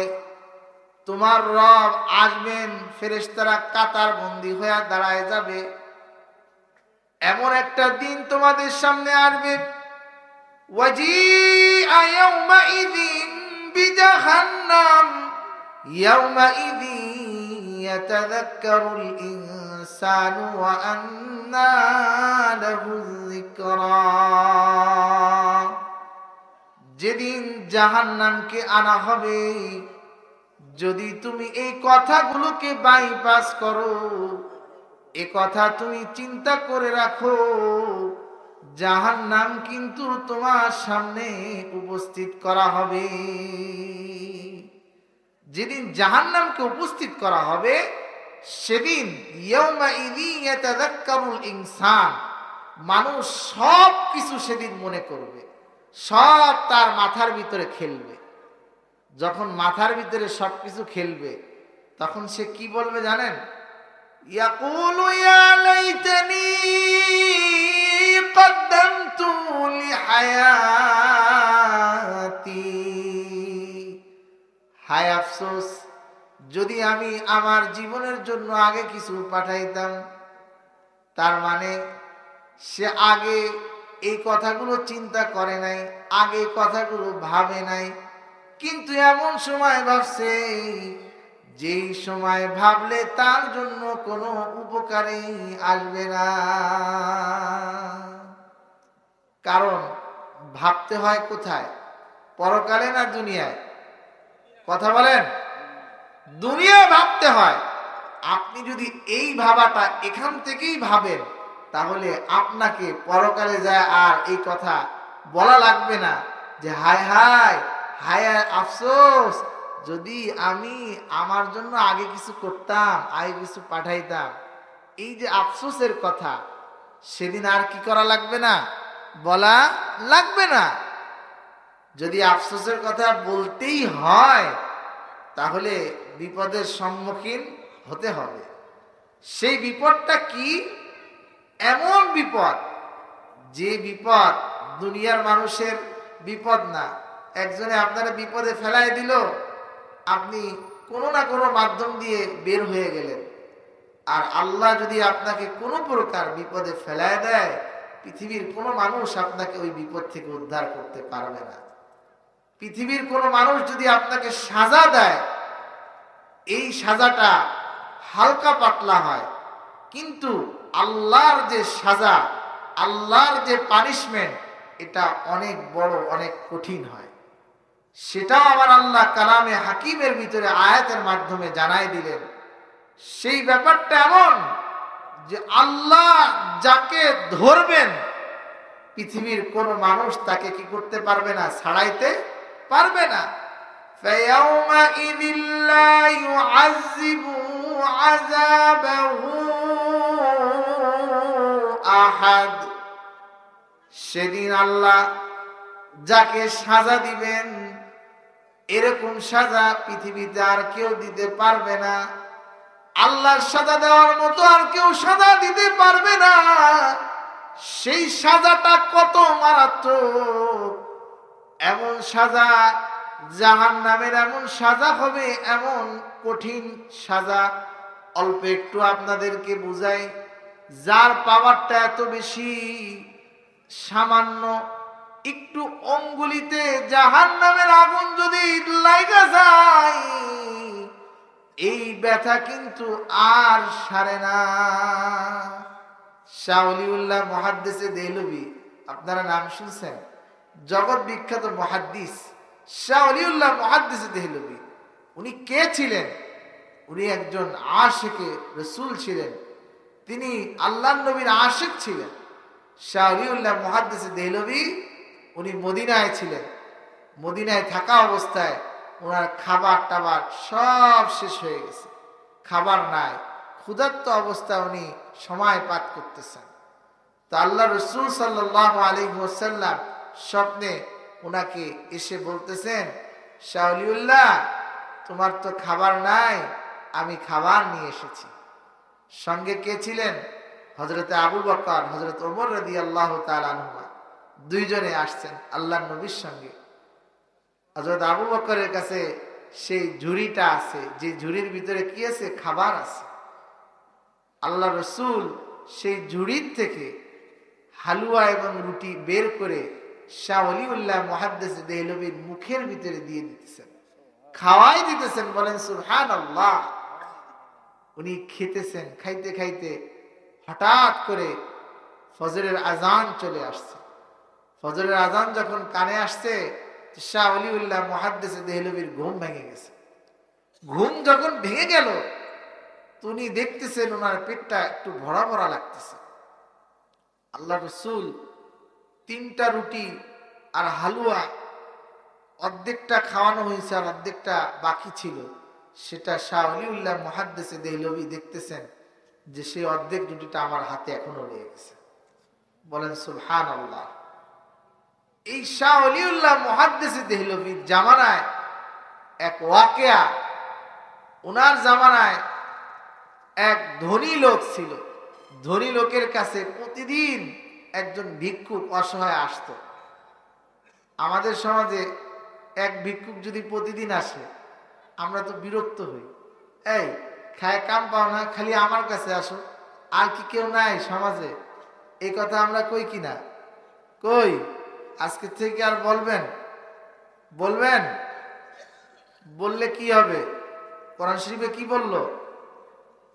Speaker 1: তোমার রব আসবেন, ফেরেশতারা কাতার বন্দী হয়ে দাঁড়ায় যাবে। এমন একটা দিন তোমাদের সামনে আসবে, ওয়াজিআ ইয়াউমাইযিন বিজাহান্নাম ইয়াউমাইযিন ইয়াতাযাক্কারুল ইনসানু ওয়া আন্না লাহুয যিকরা। যেদিন জাহান্নামকে আনা হবে, যদি তুমি এই কথাগুলোকে বাইপাস করো, এ কথা তুমি চিন্তা করে রাখো, জাহান্নাম কিন্তু তোমার সামনে উপস্থিত করা হবে। যেদিন জাহান্নামকে উপস্থিত করা হবে সেদিন ইয়াউমাইযিন ইয়াতাযাক্কারুল ইনসান, মানুষ সব কিছু সেদিন মনে করবে, সব তার মাথার ভিতরে খেলবে। যখন মাথার ভিতরে সবকিছু খেলবে তখন সে কি বলবে জানেন? ইয়াকুলু ইয়া লাইতানি কদ্দামতু লিহায়াতি, হায় আফসোস, যদি আমি আমার জীবনের জন্য আগে কিছু পাঠাইতাম। তার মানে সে আগে এই কথাগুলো চিন্তা করে নাই, আগে কথাগুলো ভাবে নাই, কিন্তু এমন সময় ভাবছে যেই সময় ভাবলে তার জন্য কোনো উপকারে আসবে না। কারণ ভাবতে হয় কোথায়? পরকালে না দুনিয়ায়? কথা বলেন। দুনিয়ায় ভাবতে হয়। আপনি যদি এই ভাবাটা এখান থেকেই ভাবেন তাহলে আপনাকে পরকালে যায় আর এই কথা বলা লাগবে না যে হায় হায় হায় আফসোস, যদি আমি আমার জন্য আগে কিছু করতাম, আগে কিছু পাঠাইতাম। এই যে আফসোসের কথা, সেদিন আর কি করা লাগবে না? বলা লাগবে না। যদি আফসোসের কথা বলতেই হয় তাহলে বিপদের সম্মুখীন হতে হবে। সেই বিপদটা কি? এমন বিপদ, যে বিপদ দুনিয়ার মানুষের বিপদ না। একজনে আপনারা বিপদে ফেলাই দিল, আপনি কোনো না কোনো মাধ্যম দিয়ে বের হয়ে গেলেন। আর আল্লাহ যদি আপনাকে কোনো প্রকার বিপদে ফেলায় দেয়, পৃথিবীর কোনো মানুষ আপনাকে ওই বিপদ থেকে উদ্ধার করতে পারবে না। পৃথিবীর কোনো মানুষ যদি আপনাকে সাজা দেয়, এই সাজাটা হালকা পাতলা হয়, কিন্তু আল্লাহর যে সাজা, আল্লাহর যে পানিশমেন্ট, এটা অনেক বড়, অনেক কঠিন হয়। সেটাও আমার আল্লাহ কালামে হাকিমের ভিতরে আয়াতের মাধ্যমে জানাই দিলেন। সেই ব্যাপারটা এমন যে আল্লাহ যাকে ধরবেন পৃথিবীর কোন মানুষ তাকে কি করতে পারবে না? ছাড়াইতে পারবে না। فَيَوْمَئِذٍ لَّا يُعَذِّبُ عَذَابَهُ أَحَدٌ, সেদিন আল্লাহ যাকে সাজা দিবেন এরকম সাজা পৃথিবীতে আর কেউ দিতে পারবে না। আল্লাহর সাজা দেওয়ার মতো আর কেউ সাজা দিতে পারবে না। সেই সাজাটা কত মারাত্মক! এমন সাজা, জাহান্নামের এমন সাজা হবে, এমন কঠিন সাজা। অল্প একটু আপনাদেরকে বুঝাই, যার পাওয়ারটা এত বেশি, সামান্য একটু অঙ্গুলিতে জাহান্নামের আগুন যদি লাগা যায়, এই ব্যথা কিন্তু আর সারে না। শাহ ওলিউল্লাহ মুহাদ্দিসে দেহলভী, আপনারা নাম শুনছেন, জগৎ বিখ্যাত মুহাদ্দিস শাহ ওলিউল্লাহ মুহাদ্দিসে দেহলভী। উনি কে ছিলেন? উনি একজন আশিকে রাসূল ছিলেন, তিনি আল্লাহর নবীর আশিক ছিলেন। শাহ ওলিউল্লাহ মুহাদ্দিসে দেহলভী উনি মদিনায় ছিলেন। মদিনায় থাকা অবস্থায় ওনার খাবার টাবার সব শেষ হয়ে গেছে, খাবার নাই, ক্ষুধার্ত অবস্থায় উনি সময় পাত করতেছেন। তো আল্লাহ রসুল সাল্লাল্লাহু আলাইহি ওয়াসাল্লাম স্বপ্নে ওনাকে এসে বলতেছেন, শাহ ওলিউল্লাহ, তোমার তো খাবার নাই, আমি খাবার নিয়ে এসেছি। সঙ্গে কে ছিলেন? হযরত আবু বকর, হযরত ওমর রাদিয়াল্লাহু তাআলা আনহুমা, দুইজনে আসছেন আল্লাহর নবীর সঙ্গে। হযরত আবু বকরের কাছে সেই ঝুড়িটা আছে, যে ঝুড়ির ভিতরে কি আছে? খাবার আছে। আল্লাহ রসুল সেই ঝুড়ির থেকে হালুয়া এবং রুটি বের করে শাহ ওলিউল্লাহ মুহাদ্দিস দেহলভীর মুখের ভিতরে দিয়ে দিতেছেন, খাওয়াই দিতেছেন। বলেন সুবহানাল্লাহ। উনি খেতেছেন, খাইতে খাইতে হঠাৎ করে ফজরের আজান চলে আসছে। ফজরের আজান যখন কানে আসছে, শাহ ওলিউল্লাহ মুহাদ্দিস দেহলভীর ঘুম ভেঙে গেছে। ঘুম যখন ভেঙে গেল, উনি দেখতেছেন ওনার পেটটা একটু ভরা ভরা লাগতেছে। আল্লাহ রসুল 3টা রুটি আর হালুয়া, অর্ধেকটা খাওয়ানো হয়েছে আর অর্ধেকটা বাকি ছিল, সেটা শাহ ওলিউল্লাহ মুহাদ্দিস দেহলভী দেখতেছেন যে সেই অর্ধেক রুটিটা আমার হাতে এখনো রয়ে গেছে। বলেন সুবহানাল্লাহ। এই শাহ ওলিউল্লাহ মুহাদ্দিস দেহলভীর জামানায় এক ওয়াকিয়া, ওনার জামানায় এক ধনী লোক ছিল। ধনী লোকের কাছে প্রতিদিন একজন ভিক্ষুক অসহায় আসতো। আমাদের সমাজে এক ভিক্ষুক যদি প্রতিদিন আসে, আমরা তো বিরক্ত হই। এই খায় কাম পাও না, খালি আমার কাছে আসো, আর কি কেউ নাই সমাজে? এই কথা আমরা কই কিনা? কই? আজকে থেকে আর বলবেন? বলবেন? বললে কি হবে? কোরআন শরীফে কি বলল?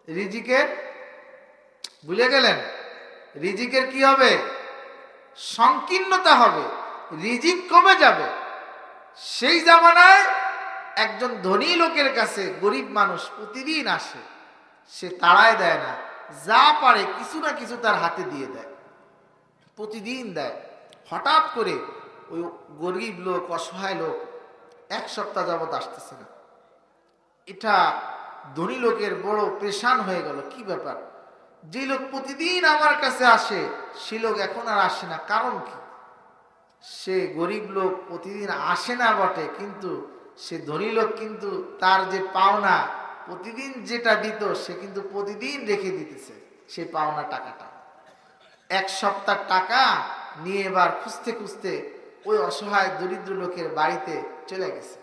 Speaker 1: রিজিকের, ভুলে গেলেন? রিজিকের কি হবে? সংকীর্ণতা হবে, রিজিক কমে যাবে। সেই জামানায় একজন ধনী লোকের কাছে গরিব মানুষ প্রতিদিন আসে, সে তাড়ায় দেয় না, যা পারে কিছু না কিছু তার হাতে দিয়ে দেয়, প্রতিদিন দেয়। হঠাৎ করে ওই গরিব লোক, অসহায় লোক 1 সপ্তাহ যাবত আসতেছে না। এটা ধনী লোকের বড় পেরেশান হয়ে গেল, কি ব্যাপার? যে লোক প্রতিদিন আমার কাছে আসে, সে লোক এখন আর আসে না, কারণ কি? সে গরিব লোক প্রতিদিন আসে না বটে, কিন্তু সে ধনী লোক কিন্তু তার যে পাওনা প্রতিদিন যেটা দিত, সে কিন্তু প্রতিদিন রেখে দিতেছে সেই পাওনা টাকাটা। 1 সপ্তাহ টাকা নিয়ে এবার খুঁজতে খুঁজতে ওই অসহায় দরিদ্র লোকের বাড়িতে চলে গেছে।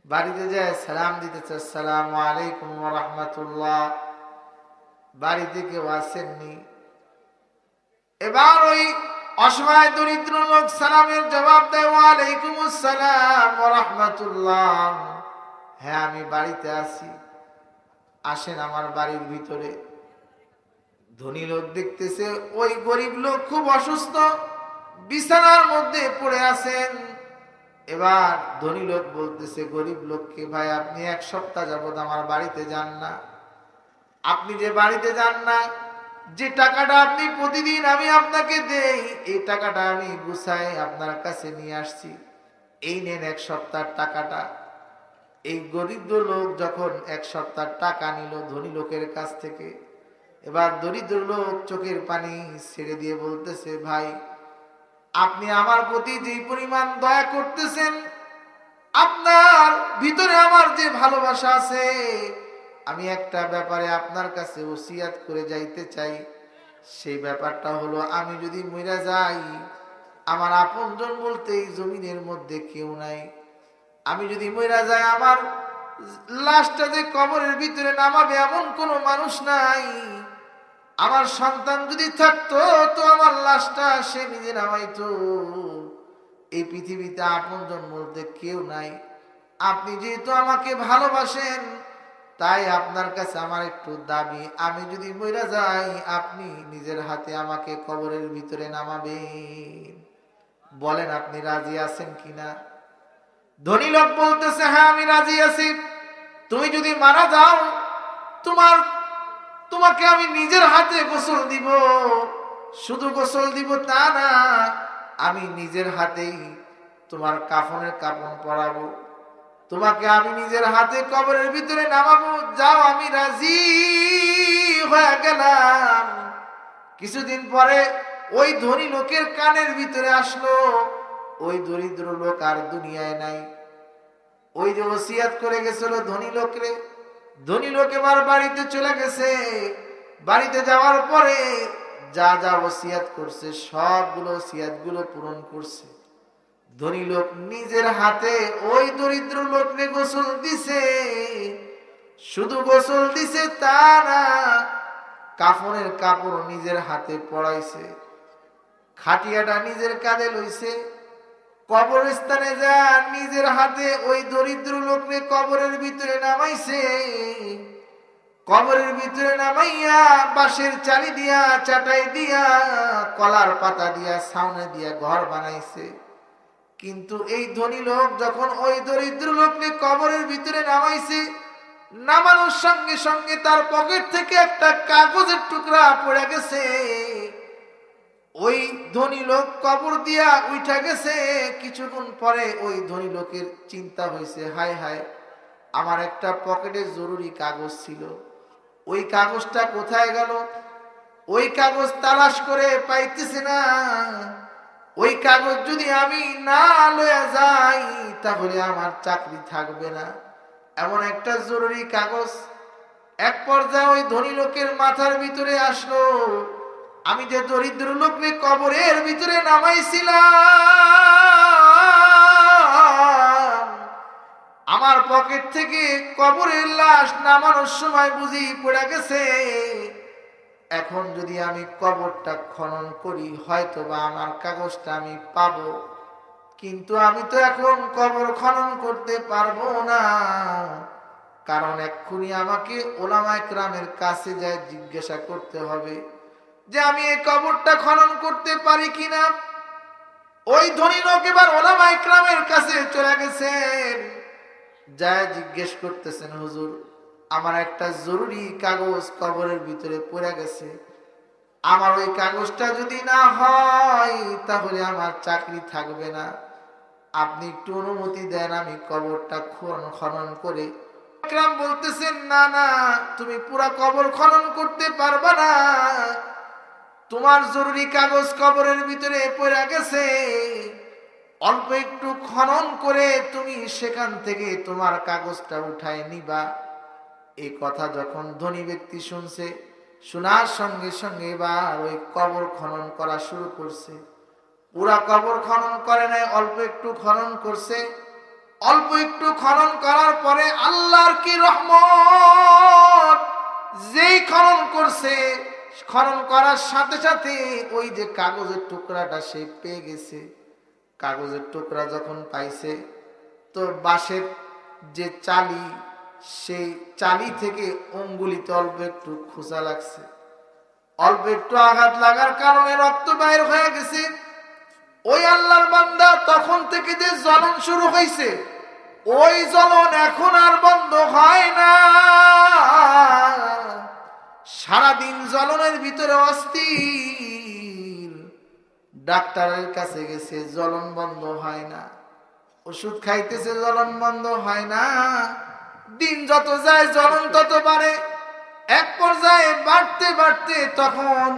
Speaker 1: বাড়িতে যায় সালাম দিতেছে, আসসালামু আলাইকুম ওয়া রাহমাতুল্লাহ। বাড়িতে কেউ আসেননি। এবার ওই অসহায় দরিদ্র লোক সালামের জবাব দেয়, ওয়া আলাইকুম আসসালাম ওয়া রাহমাতুল্লাহ। হ্যাঁ, আমি বাড়িতে আছি, আসেন আমার বাড়ির ভিতরে। ধনী লোক দেখতেছে ওই গরিব লোক খুব অসুস্থ, বিছানার মধ্যে পড়ে আছেন। এবার ধনী লোক বলতেছে গরিব লোককে, ভাই আপনি 1 সপ্তাহ যাবত আমার বাড়িতে যান না। আপনি যে বাড়িতে যান না, যে টাকাটা আপনি প্রতিদিন আমি আপনাকে দেই, এই টাকাটা আমি গুছাই আপনার কাছে নিয়ে আসছি, এই নেন 1 সপ্তাহ টাকাটা। এই দরিদ্র লোক যখন 1 সপ্তাহ টাকা নিল ধনী লোকের কাছ থেকে, এবার দরিদ্র লোক চোখের পানি ছেড়ে দিয়ে বলতেছে, ভাই আপনি আমার প্রতি যে পরিমাণ দয়া করতেছেন, আপনার ভিতরে আমার যে ভালোবাসা আছে, আমি একটা ব্যাপারে আপনার কাছে ওসিয়াত করে যাইতে চাই। সেই ব্যাপারটা হলো, আমি যদি মইরা যাই, আমার আপনজন বলতে এই জমিনের মধ্যে কেউ নাই। আমি যদি মইরা যাই, আমার লাশটা যে কবরের ভিতরে নামাবে এমন কোনো মানুষ নাই। আমার সন্তান যদি থাকতো তো আমার লাশটা সে নিজে নামাইতো। এই পৃথিবীতে আপনজন বলতে কেউ নাই। আপনি যেহেতু আমাকে ভালোবাসেন, তাই আপনার কাছে আমার একটু দাবি, আমি যদি মইরা যাই আপনি নিজের হাতে আমাকে কবরের ভিতরে নামাবেন। বলেন আপনি রাজি আছেন কিনা? ধনী লোক বলতেছে, হ্যাঁ আমি রাজি আছি। তুমি যদি মারা যাও তোমাকে আমি নিজের হাতে গোসল দিব। শুধু গোসল দিব তা না, আমি নিজের হাতেই তোমার কাফনের কাফন পরাবো, তোমাকে আমি নিজের হাতে কবরের ভিতরে নামাবো। যাও, আমি রাজি হয়ে গেলাম। কিছুদিন পরে ওই ধনী লোকের কানের ভিতরে আসলো, ওই দরিদ্র লোক আর দুনিয়ায় নাই। ওই যে ওসিয়াত করে গেছিল ধনী লোক এবার বাড়িতে চলে গেছে। বাড়িতে যাওয়ার পরে যা যা ওসিয়াত করছে সবগুলো ওসিয়াত গুলো পূরণ করছে। ধনী লোক নিজের হাতে ওই দরিদ্র লোককে গোসল দিছে। শুধু গোসল দিছে তা না, কাফনের কাপড় নিজের হাতে পরাইছে, খাটিয়াটা নিজের কাঁধে লইছে। কবরস্থানে যা নিজের হাতে ওই দরিদ্র লোককে কবরের ভিতরে নামাইছে। কবরের ভিতরে নামাইয়া বাঁশের চালি দিয়া, চাটাই দিয়া, কলার পাতা দিয়া, ছাউনি দিয়া ঘর বানাইছে। কিন্তু এই ধনী লোক যখন ওই দরিদ্র লোককে কবরের ভিতরে নামাইছে, নামানোর সঙ্গে সঙ্গে তার পকেট থেকে একটা কাগজের টুকরা পড়ে গেছে। ওই ধনী লোক কবর দিয়া উঠা গেছে। কিছুক্ষণ পরে ওই ধনী লোকের চিন্তা হয়েছে, হায় হায়, আমার একটা পকেটে জরুরি কাগজ ছিল, ওই কাগজটা কোথায় গেল? ওই কাগজ তালাশ করে পাইতেছে না। ওই কাগজ যদি আমি না লয়ে যাই তাহলে আমার চাকরি থাকবে না, এমন একটা জরুরি কাগজ। এক পর্যায়ে ওই ধনী লোকের মাথার ভিতরে আসলো, আমি যে দরিদ্র লোককে কবরের ভিতরে নামাইছিলাম, আমার পকেট থেকে কবরের লাশ নামানোর সময় বুঝি পড়ে গেছে। এখন যদি আমি কবরটা খনন করি হয়তো বা আমার কাগজটা আমি পাবো, কিন্তু আমি তো এখন কবর খনন করতে পারবো না, কারণ এক্ষুনি আমাকে ওলামায়ে কেরামের কাছে যায় জিজ্ঞাসা করতে হবে যে আমি এই কবরটা খনন করতে পারি কিনা। ওই ধনী লোক এবার ওলামায়ে কেরামের কাছে চলে গেছেন, যায় জিজ্ঞেস করতেছেন, হুজুর আমার একটা জরুরি কাগজ কবরের ভিতরে পড়ে গেছে, আমার ওই কাগজটা যদি না হয় তাহলে আমার চাকরি থাকবে না, আপনি একটু অনুমতি দেন আমি কবরটা খনন করে। ইকরাম বলতেছেন, না না, তুমি পুরা কবর খনন করতে পারবা না, তোমার জরুরি কাগজ কবরের ভিতরে পড়ে গেছে, অল্প একটু খনন করে তুমি সেখান থেকে তোমার কাগজটা উঠায় নিবা। এই কথা যখন ধনী ব্যক্তি শুনছে, শোনার সঙ্গে সঙ্গে এবার ওই কবর খনন করা শুরু করছে। পুরা কবর খনন করে নাই, অল্প একটু খনন করছে। অল্প একটু খনন করার পরে আল্লাহর কি রহমত, যেই খনন করছে, খনন করার সাথে সাথে ওই যে কাগজের টুকরাটা সে পেয়ে গেছে। কাগজের টুকরা যখন পাইছে তো বাঁশের যে চালি, সেই চালি থেকে অঙ্গুলিতে অল্প একটু খোঁচা লাগছে, অল্প একটু আঘাত লাগার কারণে রক্ত বাইর হয়ে গেছে। ওই আল্লাহর বান্দা তখন থেকে যে জ্বলন শুরু হয়েছে, ওই জ্বলন এখন আর বন্ধ হয় না। সারাদিন জ্বলনের ভিতরে অস্থির, ডাক্তারের কাছে গেছে, জ্বলন বন্ধ হয় না, ওষুধ খাইতেছে, জ্বলন বন্ধ হয় না। দিন যত যায় জ্বলন তত বাড়ে। এক পর্যায়ে বাড়তে বাড়তে তখন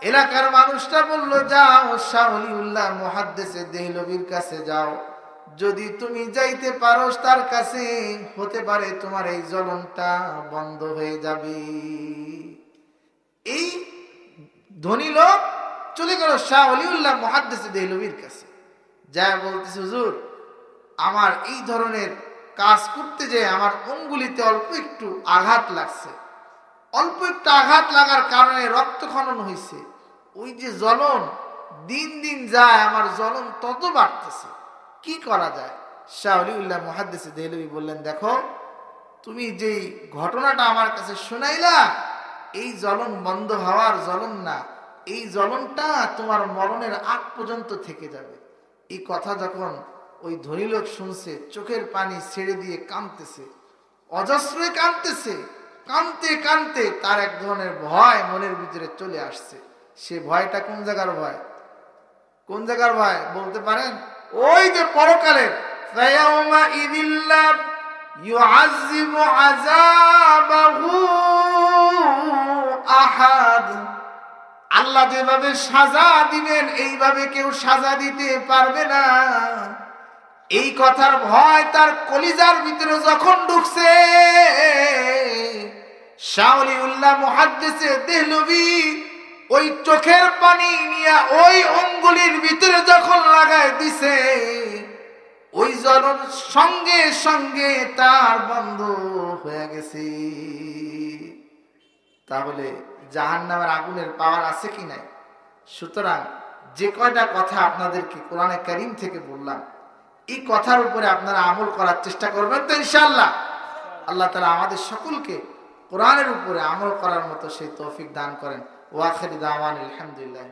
Speaker 1: এলাকার মানুষটা বলল, যাও শাহ ওলিউল্লাহ মুহাদ্দিসে দেহলভির কাছে যাও, যদি তুমি যাইতে পারো তার কাছে, হতে পারে তোমার এই জ্বলনটা বন্ধ হয়ে যাবে। এই ধনী লোক চলে গেল শাহ ওলিউল্লাহ মুহাদ্দিসে দেহলভির কাছে, যা বলতেছে, হুজুর আমার এই ধরনের কাজ করতে যে আমার অঙ্গুলিতে অল্প একটু আঘাত লাগছে, অল্প একটু আঘাত লাগার কারণে রক্তক্ষরণ হয়েছে, ওই যে জ্বলন দিন দিন যায়, আমার জ্বলন তত বাড়তেছে, কি করা যায়? শাহ ওলিউল্লাহ মুহাদ্দিসে দেহলভী বললেন, দেখো তুমি যেই ঘটনাটা আমার কাছে শোনাইলা, এই জ্বলন বন্ধ হওয়ার জ্বলন না, এই জ্বলনটা তোমার মরণের আগ পর্যন্ত থেকে যাবে। এই কথা যখন ওই ধনী লোক শুনছে, চোখের পানি ছেড়ে দিয়ে কাঁদতেছে, অজস্রে কাঁদতেছে। কাঁদতে কাঁদতে তার এক ধরনের ভয় মনের ভিতরে চলে আসছে। সে ভয়টা কোন জায়গার ভয়? কোন জায়গার ভয় বলতে পারেন? ওই যে পরকালের আল্লাহ যেভাবে সাজা দিবেন এইভাবে কেউ সাজা দিতে পারবে না। এই কথার ভয় তার কলিজার ভিতরে যখন ঢুকছে, শাহ ওলিউল্লাহ মুহাদ্দিসে দেহলভী ওই চোখের পানি নিয়ে ওই অঙ্গুলির ভিতরে যখন লাগায় দিছে, ওই জ্বলন সঙ্গে সঙ্গে তার বন্ধ হয়ে গেছে। তাহলে জাহান্নামের আগুনের পাওয়ার আছে কি নাই? সুতরাং যে কয়টা কথা আপনাদেরকে কোরআনে কারীম থেকে বললাম, এই কথার উপরে আপনারা আমল করার চেষ্টা করবেন তো ইনশাআল্লাহ। আল্লাহ তাআলা আমাদের সকলকে কোরআনের উপরে আমল করার মতো সেই তৌফিক দান করেন। ওয়া আখিরু দাওয়ানা আলহামদুলিল্লাহ।